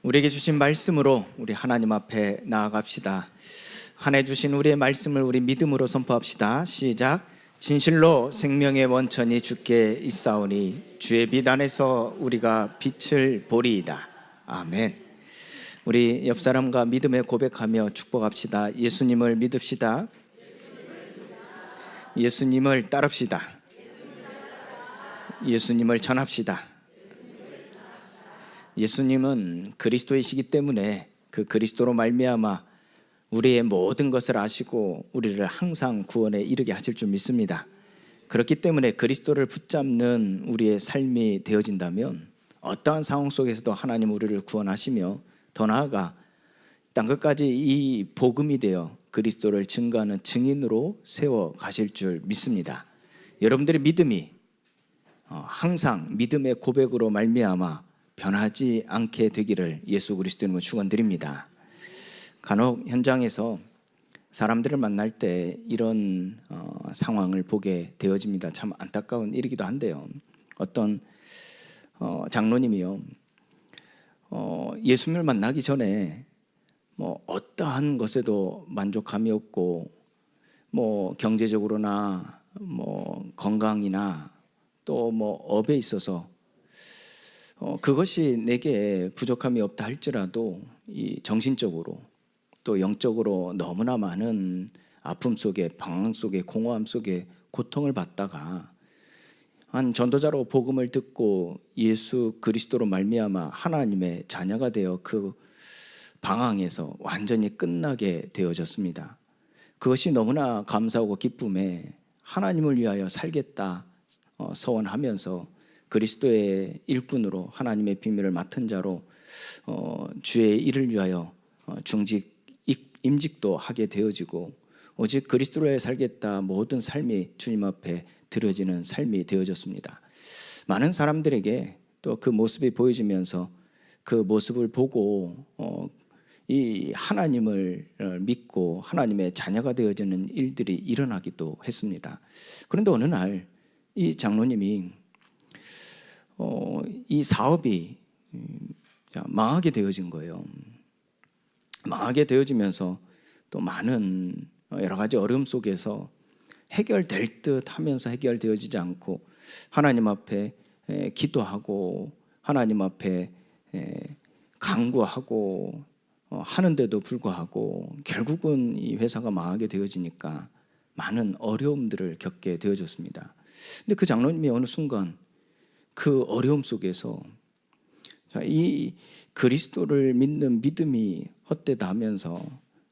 우리에게 주신 말씀으로 우리 하나님 앞에 나아갑시다. 한 해 주신 우리의 말씀을 우리 믿음으로 선포합시다. 시작. 진실로 생명의 원천이 주께 있사오니 주의 빛 안에서 우리가 빛을 보리이다. 아멘. 우리 옆 사람과 믿음의 고백하며 축복합시다. 예수님을 믿읍시다. 예수님을 따릅시다. 예수님을 전합시다. 예수님은 그리스도이시기 때문에 그 그리스도로 말미암아 우리의 모든 것을 아시고 우리를 항상 구원에 이르게 하실 줄 믿습니다. 그렇기 때문에 그리스도를 붙잡는 우리의 삶이 되어진다면 어떠한 상황 속에서도 하나님 우리를 구원하시며 더 나아가 땅끝까지 이 복음이 되어 그리스도를 증거하는 증인으로 세워 가실 줄 믿습니다. 여러분들의 믿음이 항상 믿음의 고백으로 말미암아 변하지 않게 되기를 예수 그리스도님으로 축원드립니다. 간혹 현장에서 사람들을 만날 때 이런 상황을 보게 되어집니다. 참 안타까운 일이기도 한데요. 어떤 장로님이요, 예수님을 만나기 전에 어떠한 것에도 만족함이 없고 경제적으로나 건강이나 또 업에 있어서 그것이 내게 부족함이 없다 할지라도 이 정신적으로 또 영적으로 너무나 많은 아픔 속에, 방황 속에, 공허함 속에 고통을 받다가 한 전도자로 복음을 듣고 예수 그리스도로 말미암아 하나님의 자녀가 되어 그 방황에서 완전히 끝나게 되어졌습니다. 그것이 너무나 감사하고 기쁨에 하나님을 위하여 살겠다 서원하면서 그리스도의 일꾼으로 하나님의 비밀을 맡은 자로 주의 일을 위하여 임직도 하게 되어지고 오직 그리스도로 위하여 살겠다 모든 삶이 주님 앞에 드려지는 삶이 되어졌습니다. 많은 사람들에게 또 그 모습이 보여지면서 그 모습을 보고 이 하나님을 믿고 하나님의 자녀가 되어지는 일들이 일어나기도 했습니다. 그런데 어느 날 이 장로님이 이 사업이 망하게 되어진 거예요. 망하게 되어지면서 또 많은 여러 가지 어려움 속에서 해결될 듯 하면서 해결되어지지 않고 하나님 앞에 기도하고 하나님 앞에 간구하고 하는데도 불구하고 결국은 이 회사가 망하게 되어지니까 많은 어려움들을 겪게 되어졌습니다. 근데 그 장로님이 어느 순간 그 어려움 속에서 이 그리스도를 믿는 믿음이 헛되다 하면서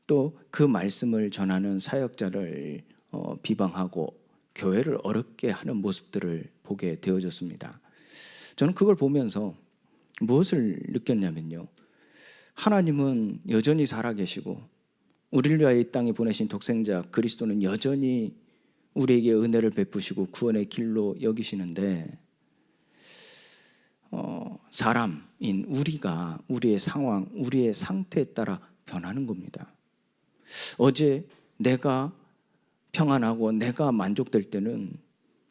또 그 말씀을 전하는 사역자를 비방하고 교회를 어렵게 하는 모습들을 보게 되어졌습니다. 저는 그걸 보면서 무엇을 느꼈냐면요, 하나님은 여전히 살아계시고 우리를 위하여 이 땅에 보내신 독생자 그리스도는 여전히 우리에게 은혜를 베푸시고 구원의 길로 여기시는데 사람인 우리가 우리의 상황, 우리의 상태에 따라 변하는 겁니다. 어제 내가 평안하고 내가 만족될 때는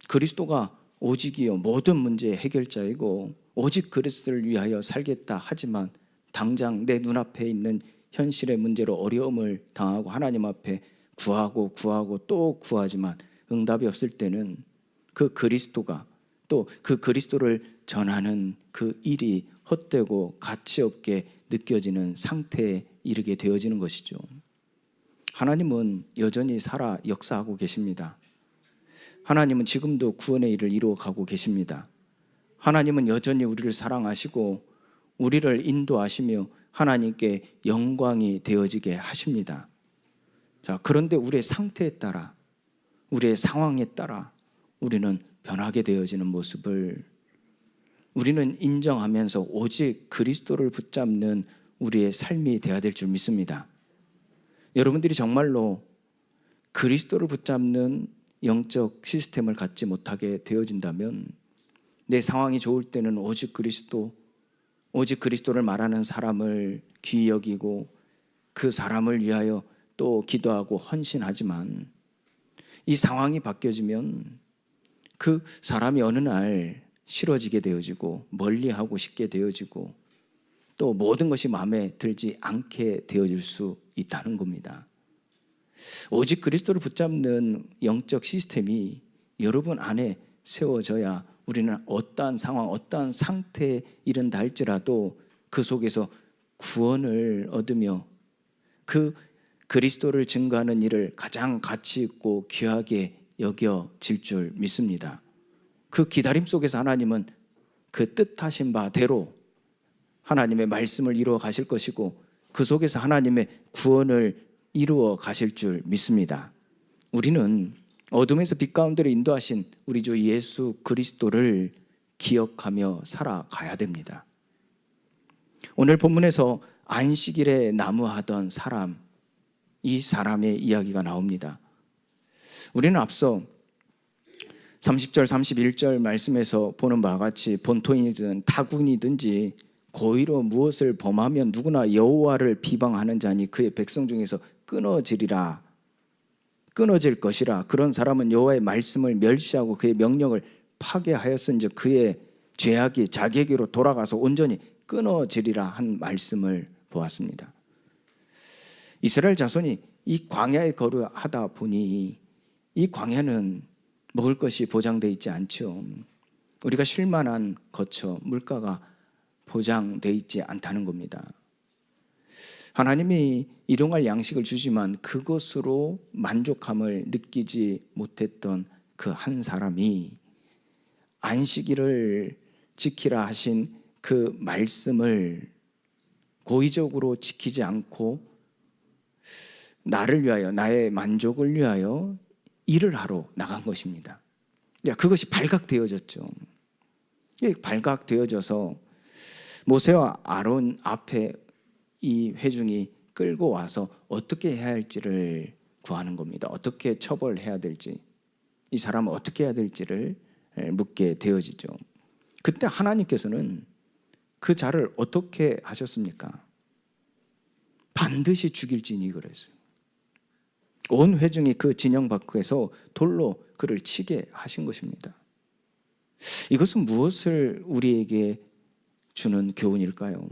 그리스도가 오직이요 모든 문제의 해결자이고 오직 그리스도를 위하여 살겠다 하지만 당장 내 눈앞에 있는 현실의 문제로 어려움을 당하고 하나님 앞에 구하고 또 구하지만 응답이 없을 때는 그 그리스도가 또 그 그리스도를 전하는 그 일이 헛되고 가치 없게 느껴지는 상태에 이르게 되어지는 것이죠. 하나님은 여전히 살아 역사하고 계십니다. 하나님은 지금도 구원의 일을 이루어가고 계십니다. 하나님은 여전히 우리를 사랑하시고 우리를 인도하시며 하나님께 영광이 되어지게 하십니다. 자, 그런데 우리의 상태에 따라 우리의 상황에 따라 우리는 변하게 되어지는 모습을 우리는 인정하면서 오직 그리스도를 붙잡는 우리의 삶이 되어야 될 줄 믿습니다. 여러분들이 정말로 그리스도를 붙잡는 영적 시스템을 갖지 못하게 되어진다면 내 상황이 좋을 때는 오직 그리스도를 말하는 사람을 귀히 여기고 그 사람을 위하여 또 기도하고 헌신하지만 이 상황이 바뀌어지면 그 사람이 어느 날 싫어지게 되어지고 멀리하고 싶게 되어지고 또 모든 것이 마음에 들지 않게 되어질 수 있다는 겁니다. 오직 그리스도를 붙잡는 영적 시스템이 여러분 안에 세워져야 우리는 어떠한 상황, 어떠한 상태에 이른다 할지라도 그 속에서 구원을 얻으며 그 그리스도를 증거하는 일을 가장 가치 있고 귀하게 여겨질 줄 믿습니다. 그 기다림 속에서 하나님은 그 뜻하신 바대로 하나님의 말씀을 이루어 가실 것이고 그 속에서 하나님의 구원을 이루어 가실 줄 믿습니다. 우리는 어둠에서 빛 가운데로 인도하신 우리 주 예수 그리스도를 기억하며 살아가야 됩니다. 오늘 본문에서 안식일에 나무하던 사람, 이 사람의 이야기가 나옵니다. 우리는 앞서 30절 31절 말씀에서 보는 바와 같이 본토인이든 타국이든지 고의로 무엇을 범하면 누구나 여호와를 비방하는 자니 그의 백성 중에서 끊어지리라, 끊어질 것이라. 그런 사람은 여호와의 말씀을 멸시하고 그의 명령을 파괴하였은즉 그의 죄악이 자기에게로 돌아가서 온전히 끊어지리라 한 말씀을 보았습니다. 이스라엘 자손이 이 광야에 거류하다 보니 이 광야는 먹을 것이 보장되어 있지 않죠. 우리가 쉴 만한 거처, 물가가 보장되어 있지 않다는 겁니다. 하나님이 일용할 양식을 주지만 그것으로 만족함을 느끼지 못했던 그 한 사람이 안식일을 지키라 하신 그 말씀을 고의적으로 지키지 않고 나를 위하여, 나의 만족을 위하여 일을 하러 나간 것입니다. 그것이 발각되어졌죠. 발각되어져서 모세와 아론 앞에 이 회중이 끌고 와서 어떻게 해야 할지를 구하는 겁니다. 어떻게 처벌해야 될지, 이 사람은 어떻게 해야 될지를 묻게 되어지죠. 그때 하나님께서는 그 자를 어떻게 하셨습니까? 반드시 죽일지니 그랬어요. 온 회중이 그 진영 밖에서 돌로 그를 치게 하신 것입니다. 이것은 무엇을 우리에게 주는 교훈일까요?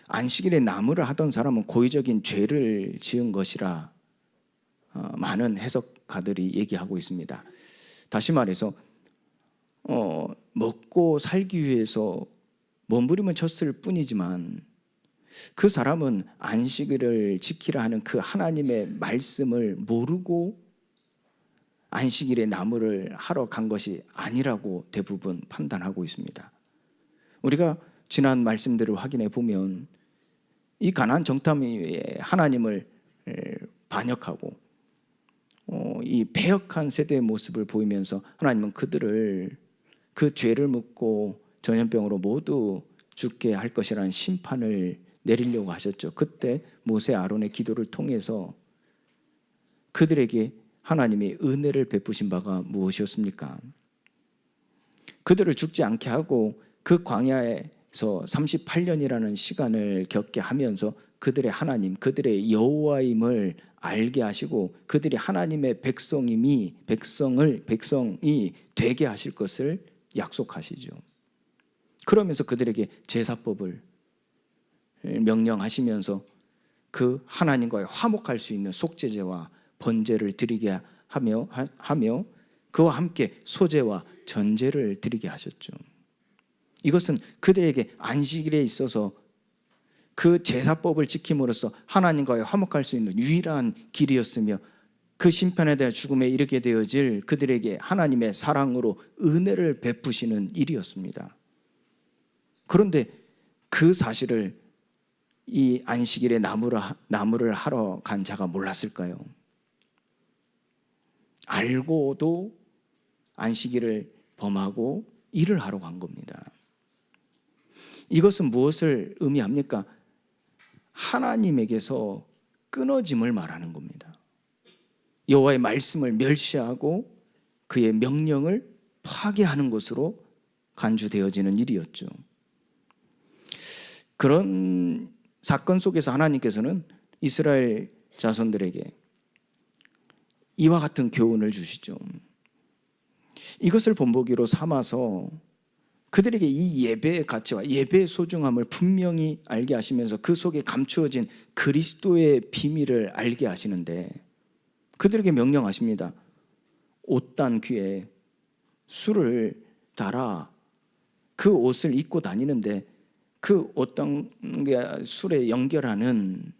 안식일에 나무를 하던 사람은 고의적인 죄를 지은 것이라 많은 해석가들이 얘기하고 있습니다. 다시 말해서 먹고 살기 위해서 몸부림을 쳤을 뿐이지만 그 사람은 안식일을 지키라 하는 그 하나님의 말씀을 모르고 안식일에 나무를 하러 간 것이 아니라고 대부분 판단하고 있습니다. 우리가 지난 말씀들을 확인해 보면 이 가나안 정탐이 하나님을 반역하고 이 배역한 세대의 모습을 보이면서 하나님은 그들을 그 죄를 묻고 전염병으로 모두 죽게 할 것이라는 심판을 내리려고 하셨죠. 그때 모세 아론의 기도를 통해서 그들에게 하나님이 은혜를 베푸신 바가 무엇이었습니까? 그들을 죽지 않게 하고 그 광야에서 38년이라는 시간을 겪게 하면서 그들의 하나님, 그들의 여호와임을 알게 하시고 그들이 하나님의 백성이 되게 하실 것을 약속하시죠. 그러면서 그들에게 제사법을 명령하시면서 그 하나님과의 화목할 수 있는 속죄제와 번제를 드리게 하며 그와 함께 소제와 전제를 드리게 하셨죠. 이것은 그들에게 안식일에 있어서 그 제사법을 지킴으로써 하나님과의 화목할 수 있는 유일한 길이었으며 그 심판에 대한 죽음에 이르게 되어질 그들에게 하나님의 사랑으로 은혜를 베푸시는 일이었습니다. 그런데 그 사실을 이 안식일에 나무를 하러 간 자가 몰랐을까요? 알고도 안식일을 범하고 일을 하러 간 겁니다. 이것은 무엇을 의미합니까? 하나님에게서 끊어짐을 말하는 겁니다. 여호와의 말씀을 멸시하고 그의 명령을 파괴하는 것으로 간주되어지는 일이었죠. 그런 사건 속에서 하나님께서는 이스라엘 자손들에게 이와 같은 교훈을 주시죠. 이것을 본보기로 삼아서 그들에게 이 예배의 가치와 예배의 소중함을 분명히 알게 하시면서 그 속에 감추어진 그리스도의 비밀을 알게 하시는데 그들에게 명령하십니다. 옷단 귀에 술을 달아 그 옷을 입고 다니는데 그 옷단 술에 연결하는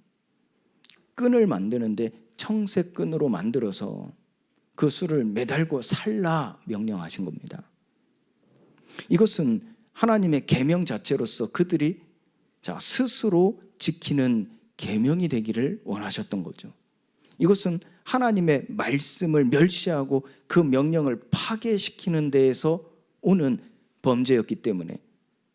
끈을 만드는데 청색 끈으로 만들어서 그 술을 매달고 살라 명령하신 겁니다. 이것은 하나님의 계명 자체로서 그들이 스스로 지키는 계명이 되기를 원하셨던 거죠. 이것은 하나님의 말씀을 멸시하고 그 명령을 파괴시키는 데에서 오는 범죄였기 때문에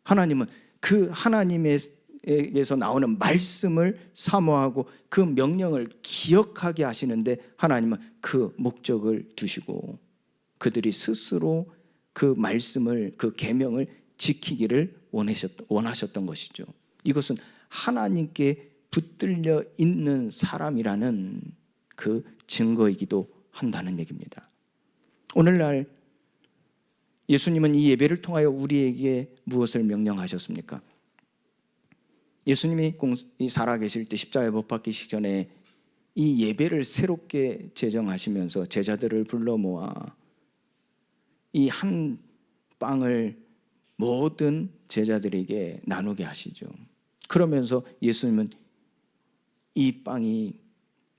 하나님은 그 하나님에게서 나오는 말씀을 사모하고 그 명령을 기억하게 하시는데 하나님은 그 목적을 두시고 그들이 스스로 그 말씀을, 그 계명을 지키기를 원하셨던 것이죠. 이것은 하나님께 붙들려 있는 사람이라는 그 증거이기도 한다는 얘기입니다. 오늘날 예수님은 이 예배를 통하여 우리에게 무엇을 명령하셨습니까? 예수님이 살아계실 때 십자가에 못 박히시기 전에 이 예배를 새롭게 제정하시면서 제자들을 불러 모아 이 한 빵을 모든 제자들에게 나누게 하시죠. 그러면서 예수님은 이 빵이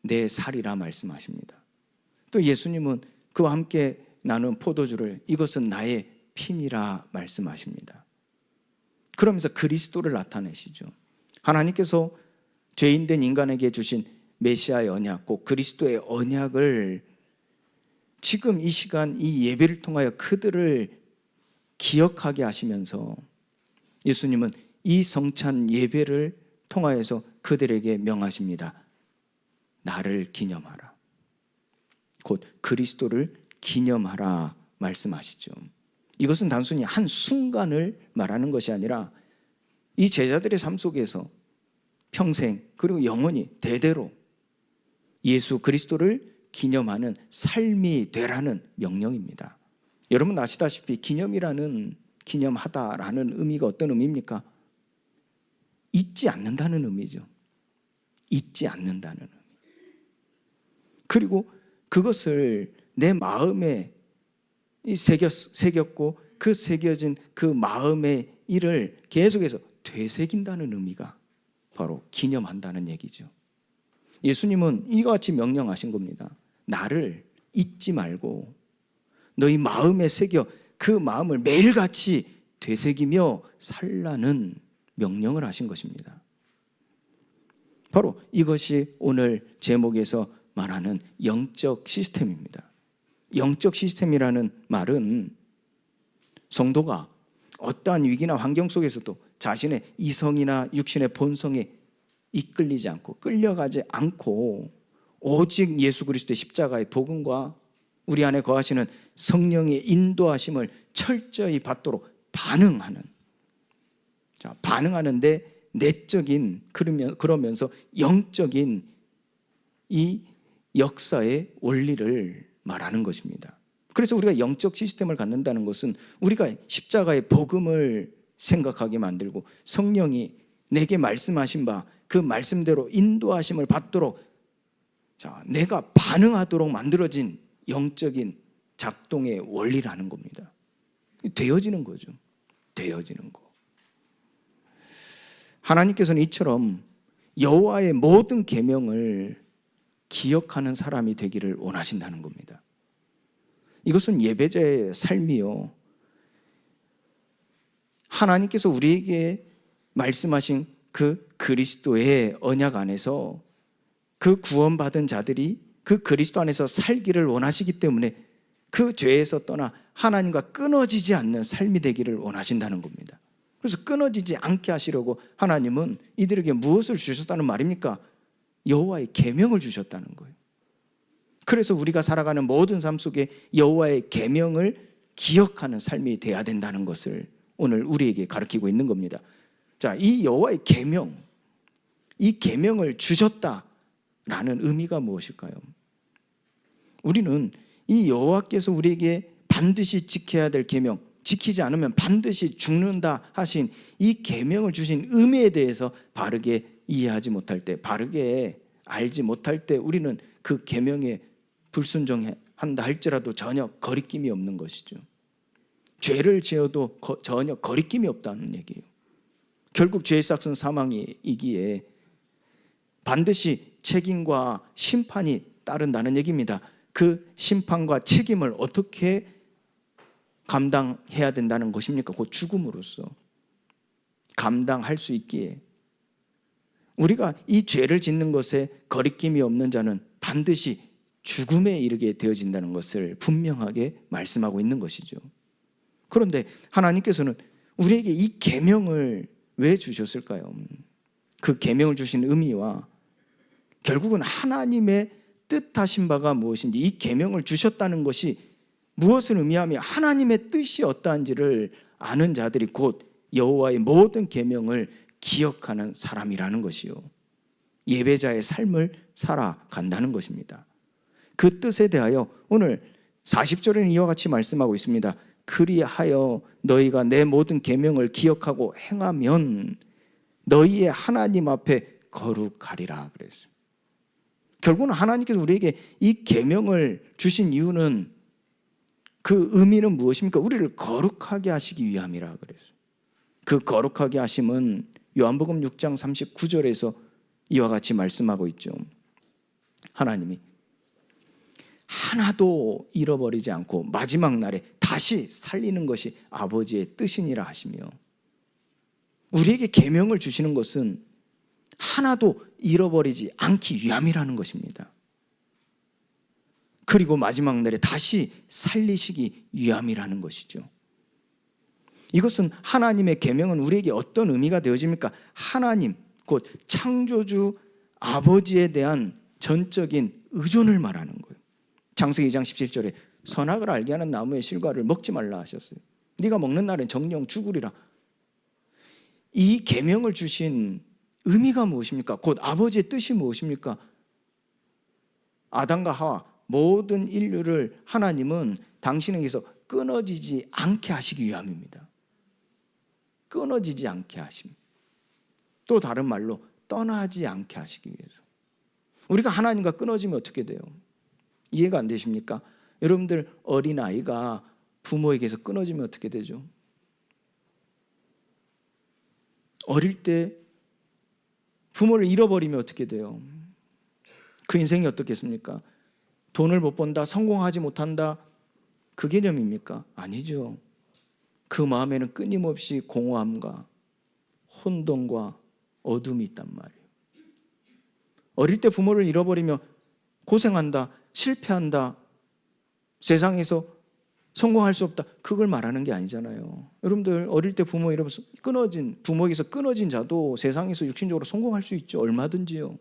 내 살이라 말씀하십니다. 또 예수님은 그와 함께 나눈 포도주를 이것은 나의 피니라 말씀하십니다. 그러면서 그리스도를 나타내시죠. 하나님께서 죄인된 인간에게 주신 메시아의 언약, 곧 그리스도의 언약을 지금 이 시간 이 예배를 통하여 그들을 기억하게 하시면서 예수님은 이 성찬 예배를 통하여서 그들에게 명하십니다. 나를 기념하라. 곧 그리스도를 기념하라 말씀하시죠. 이것은 단순히 한 순간을 말하는 것이 아니라 이 제자들의 삶 속에서 평생 그리고 영원히 대대로 예수 그리스도를 기념하는 삶이 되라는 명령입니다. 여러분 아시다시피 기념하다라는 의미가 어떤 의미입니까? 잊지 않는다는 의미죠. 잊지 않는다는 의미. 그리고 그것을 내 마음에 새겼고 그 새겨진 그 마음의 일을 계속해서 되새긴다는 의미가 바로 기념한다는 얘기죠. 예수님은 이와 같이 명령하신 겁니다. 나를 잊지 말고 너희 마음에 새겨 그 마음을 매일같이 되새기며 살라는 명령을 하신 것입니다. 바로 이것이 오늘 제목에서 말하는 영적 시스템입니다. 영적 시스템이라는 말은 성도가 어떠한 위기나 환경 속에서도 자신의 이성이나 육신의 본성에 이끌리지 않고 끌려가지 않고 오직 예수 그리스도의 십자가의 복음과 우리 안에 거하시는 성령의 인도하심을 철저히 받도록 반응하는데 내적인 그러면서 영적인 이 역사의 원리를 말하는 것입니다. 그래서 우리가 영적 시스템을 갖는다는 것은 우리가 십자가의 복음을 생각하게 만들고 성령이 내게 말씀하신 바 그 말씀대로 인도하심을 받도록 내가 반응하도록 만들어진 영적인 작동의 원리라는 겁니다. 되어지는 거죠. 되어지는 거. 하나님께서는 이처럼 여호와의 모든 계명을 기억하는 사람이 되기를 원하신다는 겁니다. 이것은 예배자의 삶이요, 하나님께서 우리에게 말씀하신 그 그리스도의 언약 안에서 그 구원받은 자들이 그 그리스도 안에서 살기를 원하시기 때문에 그 죄에서 떠나 하나님과 끊어지지 않는 삶이 되기를 원하신다는 겁니다. 그래서 끊어지지 않게 하시려고 하나님은 이들에게 무엇을 주셨다는 말입니까? 여호와의 계명을 주셨다는 거예요. 그래서 우리가 살아가는 모든 삶 속에 여호와의 계명을 기억하는 삶이 돼야 된다는 것을 오늘 우리에게 가르치고 있는 겁니다. 자, 이 여호와의 계명, 이 계명을 주셨다라는 의미가 무엇일까요? 우리는 이 여호와께서 우리에게 반드시 지켜야 될 계명, 지키지 않으면 반드시 죽는다 하신 이 계명을 주신 의미에 대해서 바르게 이해하지 못할 때, 바르게 알지 못할 때 우리는 그 계명에 불순종한다 할지라도 전혀 거리낌이 없는 것이죠. 죄를 지어도 전혀 거리낌이 없다는 얘기예요. 결국 죄의 삭은 사망이기에 반드시 책임과 심판이 따른다는 얘기입니다. 그 심판과 책임을 어떻게 감당해야 된다는 것입니까? 곧 죽음으로써 감당할 수 있기에 우리가 이 죄를 짓는 것에 거리낌이 없는 자는 반드시 죽음에 이르게 되어진다는 것을 분명하게 말씀하고 있는 것이죠. 그런데 하나님께서는 우리에게 이 계명을 왜 주셨을까요? 그 계명을 주신 의미와 결국은 하나님의 뜻하신 바가 무엇인지, 이 계명을 주셨다는 것이 무엇을 의미하며 하나님의 뜻이 어떠한지를 아는 자들이 곧 여호와의 모든 계명을 기억하는 사람이라는 것이요, 예배자의 삶을 살아간다는 것입니다. 그 뜻에 대하여 오늘 40절에는 이와 같이 말씀하고 있습니다. 그리하여 너희가 내 모든 계명을 기억하고 행하면 너희의 하나님 앞에 거룩하리라 그랬어요. 결국은 하나님께서 우리에게 이 계명을 주신 이유는, 그 의미는 무엇입니까? 우리를 거룩하게 하시기 위함이라 그랬어요. 그 거룩하게 하심은 요한복음 6장 39절에서 이와 같이 말씀하고 있죠. 하나님이 하나도 잃어버리지 않고 마지막 날에 다시 살리는 것이 아버지의 뜻이니라 하시며, 우리에게 계명을 주시는 것은 하나도 잃어버리지 않기 위함이라는 것입니다. 그리고 마지막 날에 다시 살리시기 위함이라는 것이죠. 이것은 하나님의 계명은 우리에게 어떤 의미가 되어집니까? 하나님 곧 창조주 아버지에 대한 전적인 의존을 말하는 거예요. 창세기 2장 17절에 선악을 알게 하는 나무의 실과를 먹지 말라 하셨어요. 네가 먹는 날엔 정령 죽으리라. 이 계명을 주신 의미가 무엇입니까? 곧 아버지의 뜻이 무엇입니까? 아담과 하와 모든 인류를 하나님은 당신에게서 끊어지지 않게 하시기 위함입니다. 끊어지지 않게 하심. 또 다른 말로 떠나지 않게 하시기 위해서. 우리가 하나님과 끊어지면 어떻게 돼요? 이해가 안 되십니까? 여러분들 어린아이가 부모에게서 끊어지면 어떻게 되죠? 어릴 때 부모를 잃어버리면 어떻게 돼요? 그 인생이 어떻겠습니까? 돈을 못 번다, 성공하지 못한다, 그 개념입니까? 아니죠. 그 마음에는 끊임없이 공허함과 혼돈과 어둠이 있단 말이에요. 어릴 때 부모를 잃어버리면 고생한다, 실패한다, 세상에서 성공할 수 없다, 그걸 말하는 게 아니잖아요. 여러분들 어릴 때 부모 잃어버려서 부모에게서 끊어진 자도 세상에서 육신적으로 성공할 수 있죠. 얼마든지요.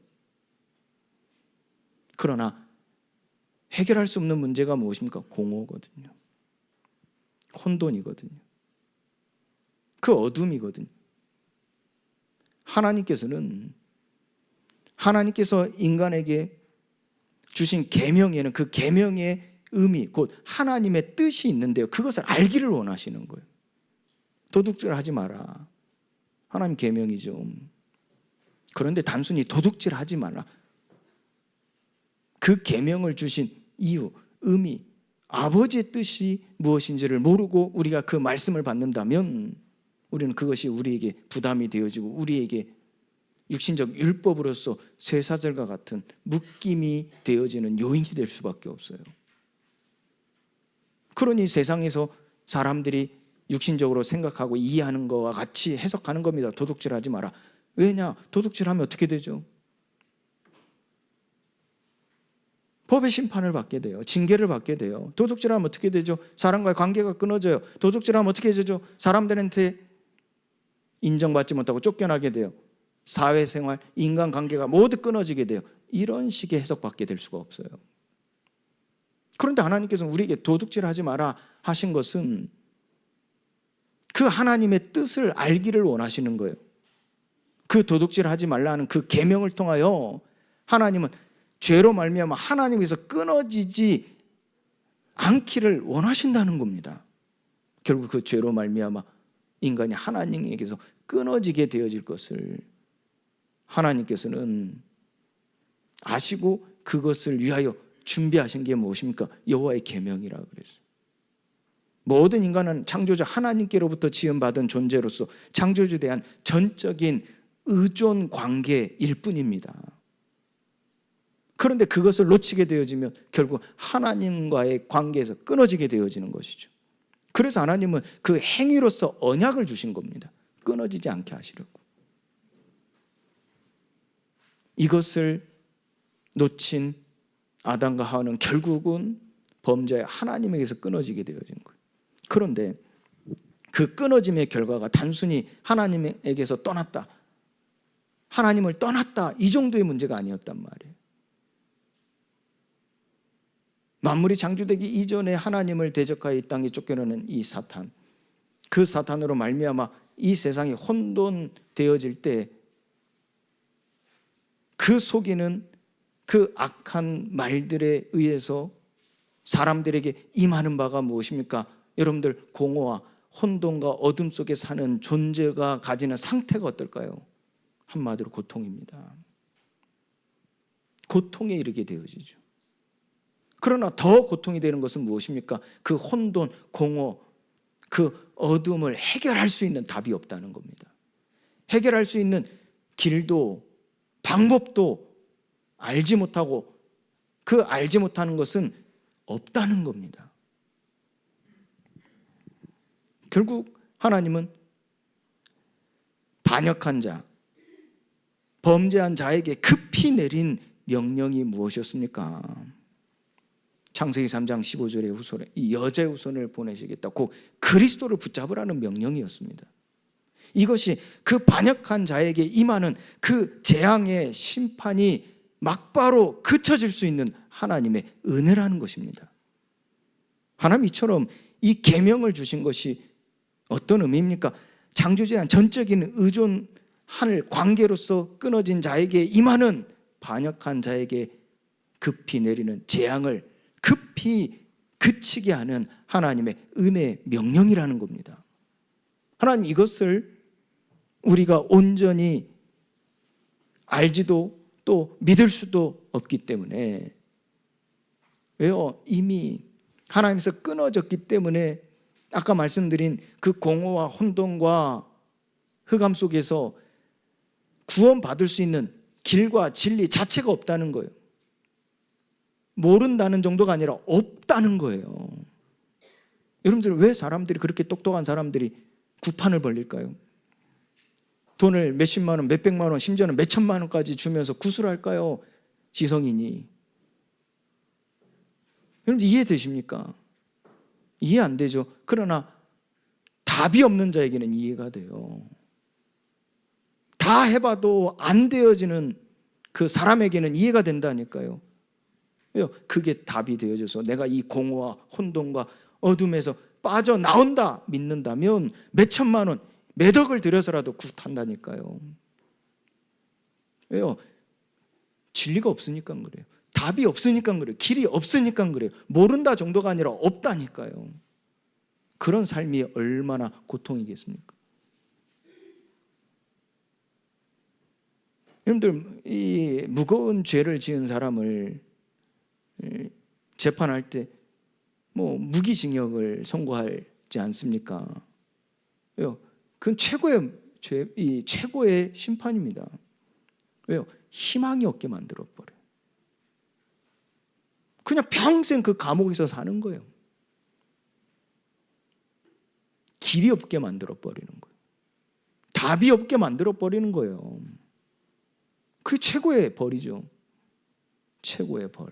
그러나 해결할 수 없는 문제가 무엇입니까? 공허거든요. 혼돈이거든요. 그 어둠이거든요. 하나님께서 인간에게 주신 계명에는 그 계명의 의미, 곧 하나님의 뜻이 있는데요, 그것을 알기를 원하시는 거예요. 도둑질하지 마라. 하나님 계명이죠. 그런데 단순히 도둑질하지 마라. 그 계명을 주신 이유, 의미, 아버지의 뜻이 무엇인지를 모르고 우리가 그 말씀을 받는다면 우리는 그것이 우리에게 부담이 되어지고 우리에게 육신적 율법으로서 쇠사슬과 같은 묶임이 되어지는 요인이 될 수밖에 없어요. 그러니 세상에서 사람들이 육신적으로 생각하고 이해하는 것과 같이 해석하는 겁니다. 도둑질하지 마라. 왜냐? 도둑질하면 어떻게 되죠? 법의 심판을 받게 돼요. 징계를 받게 돼요. 도둑질하면 어떻게 되죠? 사람과의 관계가 끊어져요. 도둑질하면 어떻게 되죠? 사람들한테 인정받지 못하고 쫓겨나게 돼요. 사회생활, 인간관계가 모두 끊어지게 돼요. 이런 식의 해석받게 될 수가 없어요. 그런데 하나님께서는 우리에게 도둑질하지 마라 하신 것은 그 하나님의 뜻을 알기를 원하시는 거예요. 그 도둑질하지 말라는 그 계명을 통하여 하나님은 죄로 말미암아 하나님에서 끊어지지 않기를 원하신다는 겁니다. 결국 그 죄로 말미암아 인간이 하나님에게서 끊어지게 되어질 것을 하나님께서는 아시고 그것을 위하여 준비하신 게 무엇입니까? 여호와의 계명이라고 그랬어요. 모든 인간은 창조주 하나님께로부터 지음받은 존재로서 창조주에 대한 전적인 의존 관계일 뿐입니다. 그런데 그것을 놓치게 되어지면 결국 하나님과의 관계에서 끊어지게 되어지는 것이죠. 그래서 하나님은 그 행위로서 언약을 주신 겁니다. 끊어지지 않게 하시려고. 이것을 놓친 아담과 하와는 결국은 범죄의 하나님에게서 끊어지게 되어진 거예요. 그런데 그 끊어짐의 결과가 단순히 하나님에게서 떠났다, 하나님을 떠났다, 이 정도의 문제가 아니었단 말이에요. 만물이 창조되기 이전에 하나님을 대적하여 이 땅에 쫓겨나는 이 사탄, 그 사탄으로 말미암아 이 세상이 혼돈되어질 때 그 속이는 그 악한 말들에 의해서 사람들에게 임하는 바가 무엇입니까? 여러분들, 공허와 혼돈과 어둠 속에 사는 존재가 가지는 상태가 어떨까요? 한마디로 고통입니다. 고통에 이르게 되어지죠. 그러나 더 고통이 되는 것은 무엇입니까? 그 혼돈, 공허, 그 어둠을 해결할 수 있는 답이 없다는 겁니다. 해결할 수 있는 길도 방법도 알지 못하고 그 알지 못하는 것은 없다는 겁니다. 결국 하나님은 반역한 자, 범죄한 자에게 급히 내린 명령이 무엇이었습니까? 창세기 3장 15절의 후손에 이 여자의 후손을 보내시겠다, 곧 그리스도를 붙잡으라는 명령이었습니다. 이것이 그 반역한 자에게 임하는 그 재앙의 심판이 막바로 그쳐질 수 있는 하나님의 은혜라는 것입니다. 하나님 이처럼 이 계명을 주신 것이 어떤 의미입니까? 창조주에 대한 전적인 의존할 관계로서 끊어진 자에게 임하는 반역한 자에게 급히 내리는 재앙을 급히 그치게 하는 하나님의 은혜의 명령이라는 겁니다. 하나님 이것을 우리가 온전히 알지도 또 믿을 수도 없기 때문에, 왜요? 이미 하나님께서 끊어졌기 때문에 아까 말씀드린 그 공허와 혼돈과 흑암 속에서 구원받을 수 있는 길과 진리 자체가 없다는 거예요. 모른다는 정도가 아니라 없다는 거예요. 여러분들, 왜 사람들이, 그렇게 똑똑한 사람들이 구판을 벌릴까요? 돈을 몇십만 원, 몇백만 원, 심지어는 몇천만 원까지 주면서 구술할까요? 지성인이. 여러분들 이해되십니까? 이해 안 되죠? 그러나 답이 없는 자에게는 이해가 돼요. 다 해봐도 안 되어지는 그 사람에게는 이해가 된다니까요. 왜요? 그게 답이 되어져서 내가 이 공허와 혼돈과 어둠에서 빠져나온다 믿는다면 몇천만 원, 몇 억을 들여서라도 굿한다니까요. 왜요? 진리가 없으니까 그래요. 답이 없으니까 그래요. 길이 없으니까 그래요. 모른다 정도가 아니라 없다니까요. 그런 삶이 얼마나 고통이겠습니까? 여러분들, 이 무거운 죄를 지은 사람을 재판할 때 뭐 무기징역을 선고하지 않습니까? 왜요? 그건 최고의 죄, 이 최고의 심판입니다. 왜요? 희망이 없게 만들어 버려요. 그냥 평생 그 감옥에서 사는 거예요. 길이 없게 만들어 버리는 거예요. 답이 없게 만들어 버리는 거예요. 그게 최고의 벌이죠. 최고의 벌.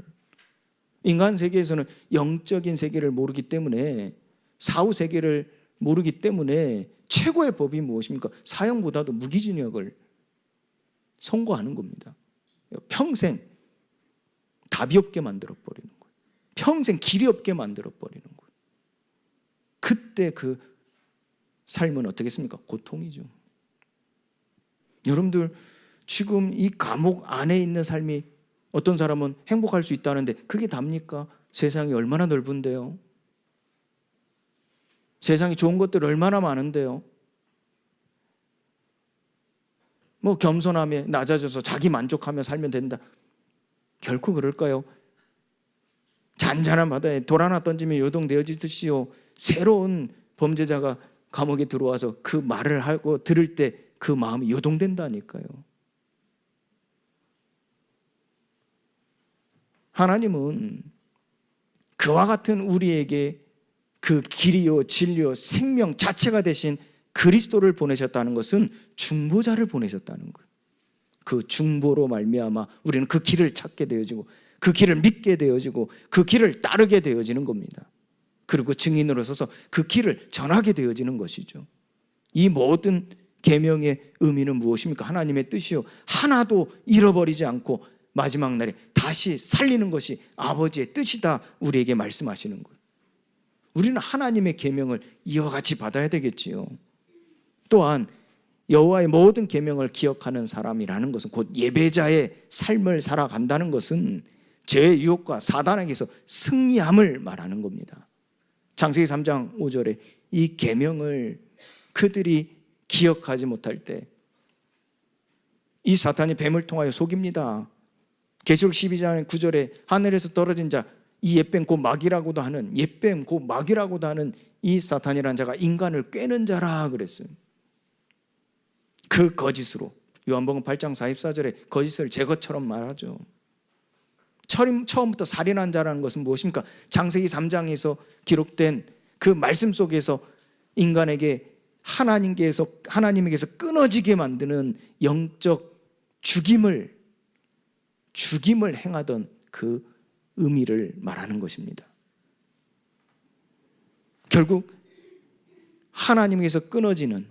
인간 세계에서는 영적인 세계를 모르기 때문에, 사후 세계를 모르기 때문에 최고의 법이 무엇입니까? 사형보다도 무기징역을 선고하는 겁니다. 평생 답이 없게 만들어 버리는 거예요. 평생 길이 없게 만들어 버리는 거예요. 그때 그 삶은 어떻겠습니까? 고통이죠. 여러분들, 지금 이 감옥 안에 있는 삶이, 어떤 사람은 행복할 수 있다는데 그게 답니까? 세상이 얼마나 넓은데요. 세상에 좋은 것들 얼마나 많은데요. 뭐 겸손하며 낮아져서 자기 만족하며 살면 된다. 결코 그럴까요? 잔잔한 바다에 돌 하나 던지면 요동되어지듯이요. 새로운 범죄자가 감옥에 들어와서 그 말을 하고 들을 때 그 마음이 요동된다니까요. 하나님은 그와 같은 우리에게 그 길이요 진리요 생명 자체가 되신 그리스도를 보내셨다는 것은 중보자를 보내셨다는 거예요. 그 중보로 말미암아 우리는 그 길을 찾게 되어지고 그 길을 믿게 되어지고 그 길을 따르게 되어지는 겁니다. 그리고 증인으로 서서 그 길을 전하게 되어지는 것이죠. 이 모든 계명의 의미는 무엇입니까? 하나님의 뜻이요 하나도 잃어버리지 않고 마지막 날에 다시 살리는 것이 아버지의 뜻이다 우리에게 말씀하시는 거예요. 우리는 하나님의 계명을 이와 같이 받아야 되겠지요. 또한 여호와의 모든 계명을 기억하는 사람이라는 것은 곧 예배자의 삶을 살아간다는 것은 죄의 유혹과 사단에게서 승리함을 말하는 겁니다. 창세기 3장 5절에 이 계명을 그들이 기억하지 못할 때 이 사탄이 뱀을 통하여 속입니다. 계시록 12장 9절에 하늘에서 떨어진 자 이 옛뱀 곧 마귀라고도 하는 옛뱀 곧 마귀라고도 하는 이 사탄이라는 자가 인간을 꿰는 자라 그랬어요. 그 거짓으로 요한복음 8장 44절에 거짓을 제것처럼 말하죠. 처음부터 살인한 자라는 것은 무엇입니까? 창세기 3장에서 기록된 그 말씀 속에서 인간에게 하나님에게서 끊어지게 만드는 영적 죽임을 행하던 그 의미를 말하는 것입니다. 결국 하나님에게서 끊어지는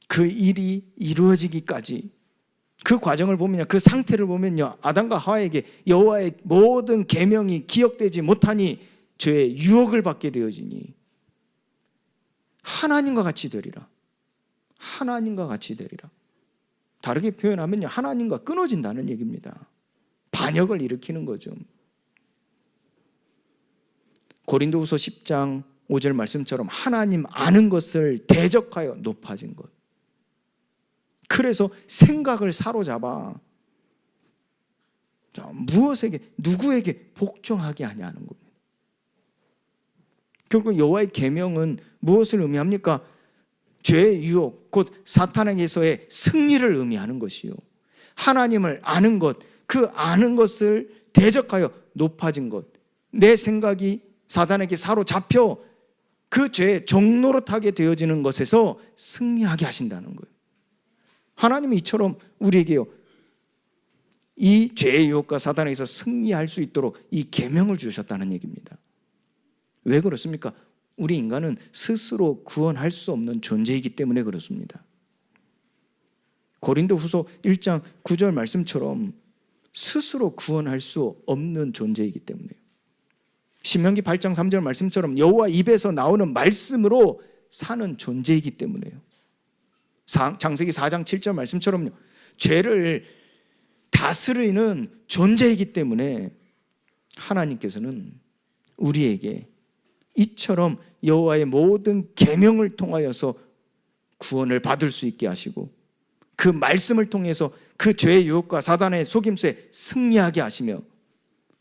그 일이 이루어지기까지 그 과정을 보면요, 그 상태를 보면요, 아담과 하와에게 여호와의 모든 계명이 기억되지 못하니 죄의 유혹을 받게 되어지니 하나님과 같이 되리라. 하나님과 같이 되리라. 다르게 표현하면요, 하나님과 끊어진다는 얘기입니다. 반역을 일으키는 거죠. 고린도후서 10장 5절 말씀처럼 하나님 아는 것을 대적하여 높아진 것. 그래서 생각을 사로잡아 누구에게 복종하게 하냐는 겁니다. 결국 여호와의 계명은 무엇을 의미합니까? 죄의 유혹, 곧 사탄에게서의 승리를 의미하는 것이요. 하나님을 아는 것, 그 아는 것을 대적하여 높아진 것. 내 생각이 사탄에게 사로잡혀 그 죄의 종노릇하게 되어지는 것에서 승리하게 하신다는 거예요. 하나님이 이처럼 우리에게요, 이 죄의 유혹과 사탄에게서 승리할 수 있도록 이 계명을 주셨다는 얘기입니다. 왜 그렇습니까? 우리 인간은 스스로 구원할 수 없는 존재이기 때문에 그렇습니다. 고린도후서 1장 9절 말씀처럼 스스로 구원할 수 없는 존재이기 때문에요. 신명기 8장 3절 말씀처럼 여호와 입에서 나오는 말씀으로 사는 존재이기 때문에요. 창세기 4장 7절 말씀처럼요, 죄를 다스리는 존재이기 때문에 하나님께서는 우리에게 이처럼 여호와의 모든 계명을 통하여서 구원을 받을 수 있게 하시고 그 말씀을 통해서 그 죄의 유혹과 사단의 속임수에 승리하게 하시며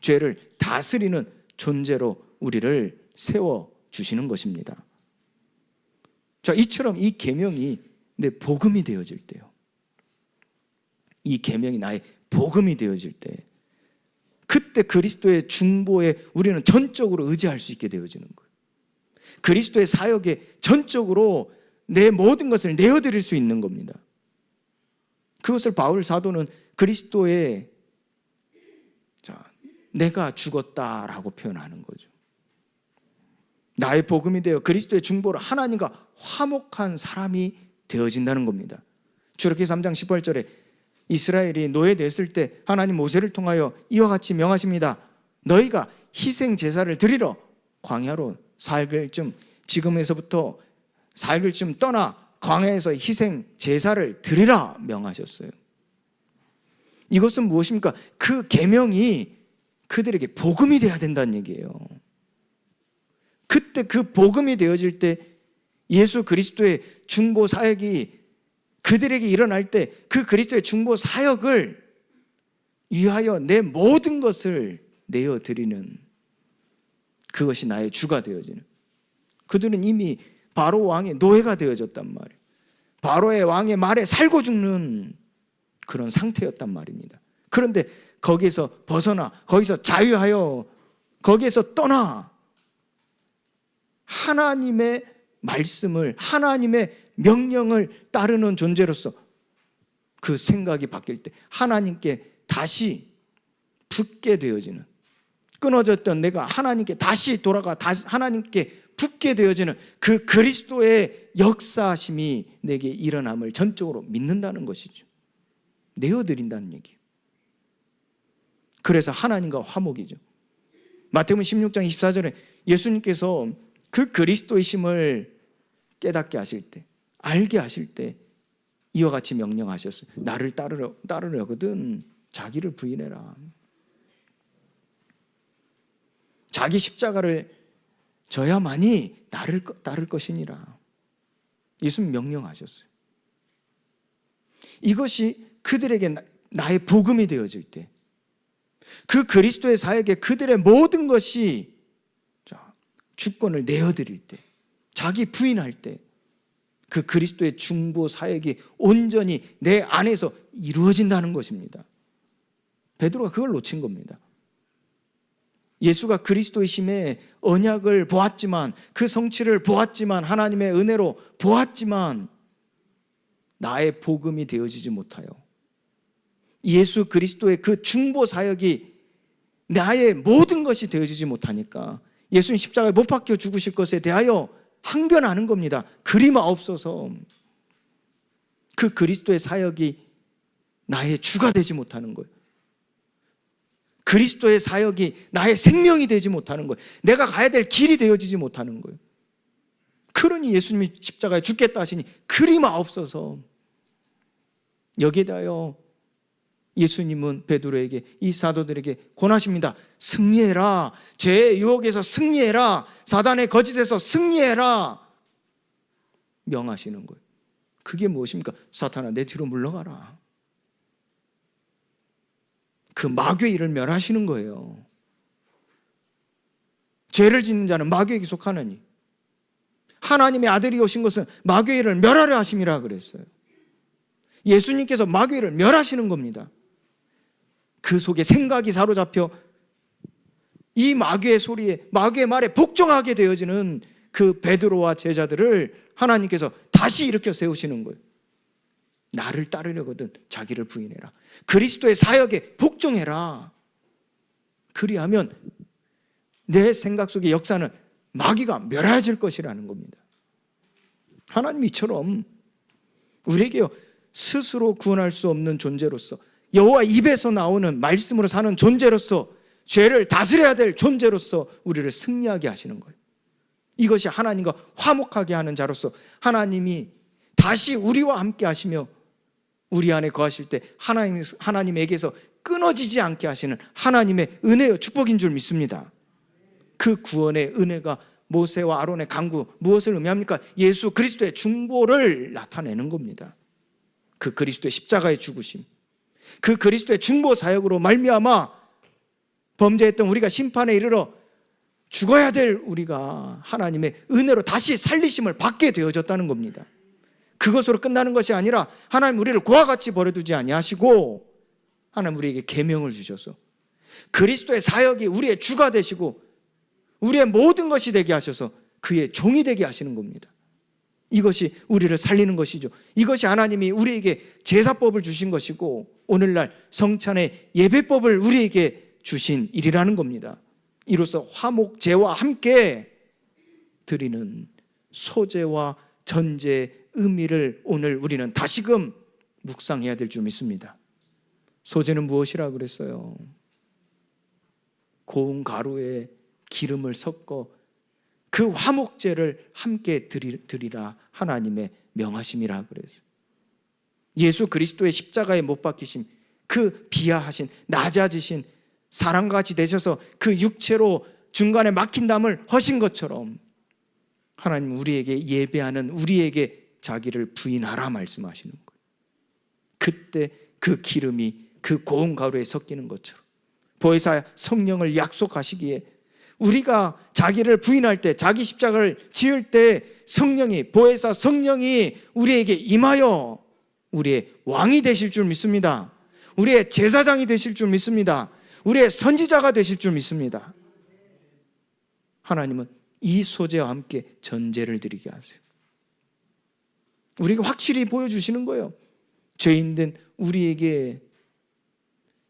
죄를 다스리는 존재로 우리를 세워주시는 것입니다. 자, 이처럼 이 계명이 내 복음이 되어질 때요, 이 계명이 나의 복음이 되어질 때, 그때 그리스도의 중보에 우리는 전적으로 의지할 수 있게 되어지는 거예요. 그리스도의 사역에 전적으로 내 모든 것을 내어드릴 수 있는 겁니다. 그것을 바울 사도는 그리스도의 내가 죽었다라고 표현하는 거죠. 나의 복음이 되어 그리스도의 중보로 하나님과 화목한 사람이 되어진다는 겁니다. 출애굽기 3장 18절에 이스라엘이 노예됐을 때 하나님 모세를 통하여 이와 같이 명하십니다. 너희가 희생 제사를 드리러 광야로 4일쯤, 지금에서부터 4일쯤 떠나 광야에서 희생 제사를 드리라 명하셨어요. 이것은 무엇입니까? 그 계명이 그들에게 복음이 되어야 된다는 얘기예요. 그때 그 복음이 되어질 때 예수 그리스도의 중보 사역이 그들에게 일어날 때 그 그리스도의 중보 사역을 위하여 내 모든 것을 내어드리는, 그것이 나의 주가 되어지는, 그들은 이미 바로 왕의 노예가 되어졌단 말이에요. 바로의 왕의 말에 살고 죽는 그런 상태였단 말입니다. 그런데 거기에서 벗어나, 거기서 자유하여, 거기에서 떠나 하나님의 말씀을, 하나님의 명령을 따르는 존재로서 그 생각이 바뀔 때 하나님께 다시 붙게 되어지는, 끊어졌던 내가 하나님께 다시 돌아가 다시 하나님께 붙게 되어지는 그 그리스도의 역사하심이 내게 일어남을 전적으로 믿는다는 것이죠. 내어드린다는 얘기예요. 그래서 하나님과 화목이죠. 마태복음 16장 24절에 예수님께서 그 그리스도이심을 깨닫게 하실 때, 알게 하실 때 이와 같이 명령하셨어요. 나를 따르려거든 자기를 부인해라. 자기 십자가를 져야만이 나를 따를 것이니라. 예수님 명령하셨어요. 이것이 그들에게 나의 복음이 되어질 때, 그 그리스도의 사역에 그들의 모든 것이 주권을 내어드릴 때, 자기 부인할 때, 그 그리스도의 중보 사역이 온전히 내 안에서 이루어진다는 것입니다. 베드로가 그걸 놓친 겁니다. 예수가 그리스도이심의 언약을 보았지만, 그 성취를 보았지만, 하나님의 은혜로 보았지만 나의 복음이 되어지지 못하여 예수 그리스도의 그 중보 사역이 나의 모든 것이 되어지지 못하니까 예수님 십자가에 못 박혀 죽으실 것에 대하여 항변하는 겁니다. 그리마옵소서. 그 그리스도의 사역이 나의 주가 되지 못하는 거예요. 그리스도의 사역이 나의 생명이 되지 못하는 거예요. 내가 가야 될 길이 되어지지 못하는 거예요. 그러니 예수님이 십자가에 죽겠다 하시니 그리마옵소서. 여기에 대하여 예수님은 베드로에게, 이 사도들에게 권하십니다. 승리해라. 죄의 유혹에서 승리해라. 사단의 거짓에서 승리해라. 명하시는 거예요. 그게 무엇입니까? 사탄아, 내 뒤로 물러가라. 그 마귀의 일을 멸하시는 거예요. 죄를 짓는 자는 마귀에게 속하느니 하나님의 아들이 오신 것은 마귀의 일을 멸하려 하심이라 그랬어요. 예수님께서 마귀의 일을 멸하시는 겁니다. 그 속에 생각이 사로잡혀 이 마귀의 소리에, 마귀의 말에 복종하게 되어지는 그 베드로와 제자들을 하나님께서 다시 일으켜 세우시는 거예요. 나를 따르려거든 자기를 부인해라. 그리스도의 사역에 복종해라. 그리하면 내 생각 속의 역사는 마귀가 멸해질 것이라는 겁니다. 하나님 이처럼 우리에게 스스로 구원할 수 없는 존재로서, 여호와 입에서 나오는 말씀으로 사는 존재로서, 죄를 다스려야 될 존재로서 우리를 승리하게 하시는 거예요. 이것이 하나님과 화목하게 하는 자로서 하나님이 다시 우리와 함께 하시며 우리 안에 거하실 때 하나님에게서 끊어지지 않게 하시는 하나님의 은혜와 축복인 줄 믿습니다. 그 구원의 은혜가 모세와 아론의 간구, 무엇을 의미합니까? 예수 그리스도의 중보를 나타내는 겁니다. 그 그리스도의 십자가의 죽으심, 그 그리스도의 중보 사역으로 말미암아 범죄했던 우리가 심판에 이르러 죽어야 될 우리가 하나님의 은혜로 다시 살리심을 받게 되어졌다는 겁니다. 그것으로 끝나는 것이 아니라 하나님 우리를 고와 같이 버려두지 아니하시고 하나님 우리에게 계명을 주셔서 그리스도의 사역이 우리의 주가 되시고 우리의 모든 것이 되게 하셔서 그의 종이 되게 하시는 겁니다. 이것이 우리를 살리는 것이죠. 이것이 하나님이 우리에게 제사법을 주신 것이고 오늘날 성찬의 예배법을 우리에게 주신 일이라는 겁니다. 이로써 화목제와 함께 드리는 소제와 전제의 의미를 오늘 우리는 다시금 묵상해야 될 줄 믿습니다. 소제는 무엇이라 그랬어요? 고운 가루에 기름을 섞어 그 화목제를 함께 드리라 하나님의 명하심이라 그랬어요. 예수 그리스도의 십자가에 못 박히심, 그 비하하신 낮아지신 사람과 같이 되셔서 그 육체로 중간에 막힌 담을 허신 것처럼 하나님 우리에게 예배하는 우리에게 자기를 부인하라 말씀하시는 거예요. 그때 그 기름이 그 고운 가루에 섞이는 것처럼 보혜사 성령을 약속하시기에 우리가 자기를 부인할 때, 자기 십자가를 지을 때 성령이, 보혜사 성령이 우리에게 임하여 우리의 왕이 되실 줄 믿습니다. 우리의 제사장이 되실 줄 믿습니다. 우리의 선지자가 되실 줄 믿습니다. 하나님은 이 소재와 함께 전제를 드리게 하세요. 우리에게 확실히 보여주시는 거예요. 죄인된 우리에게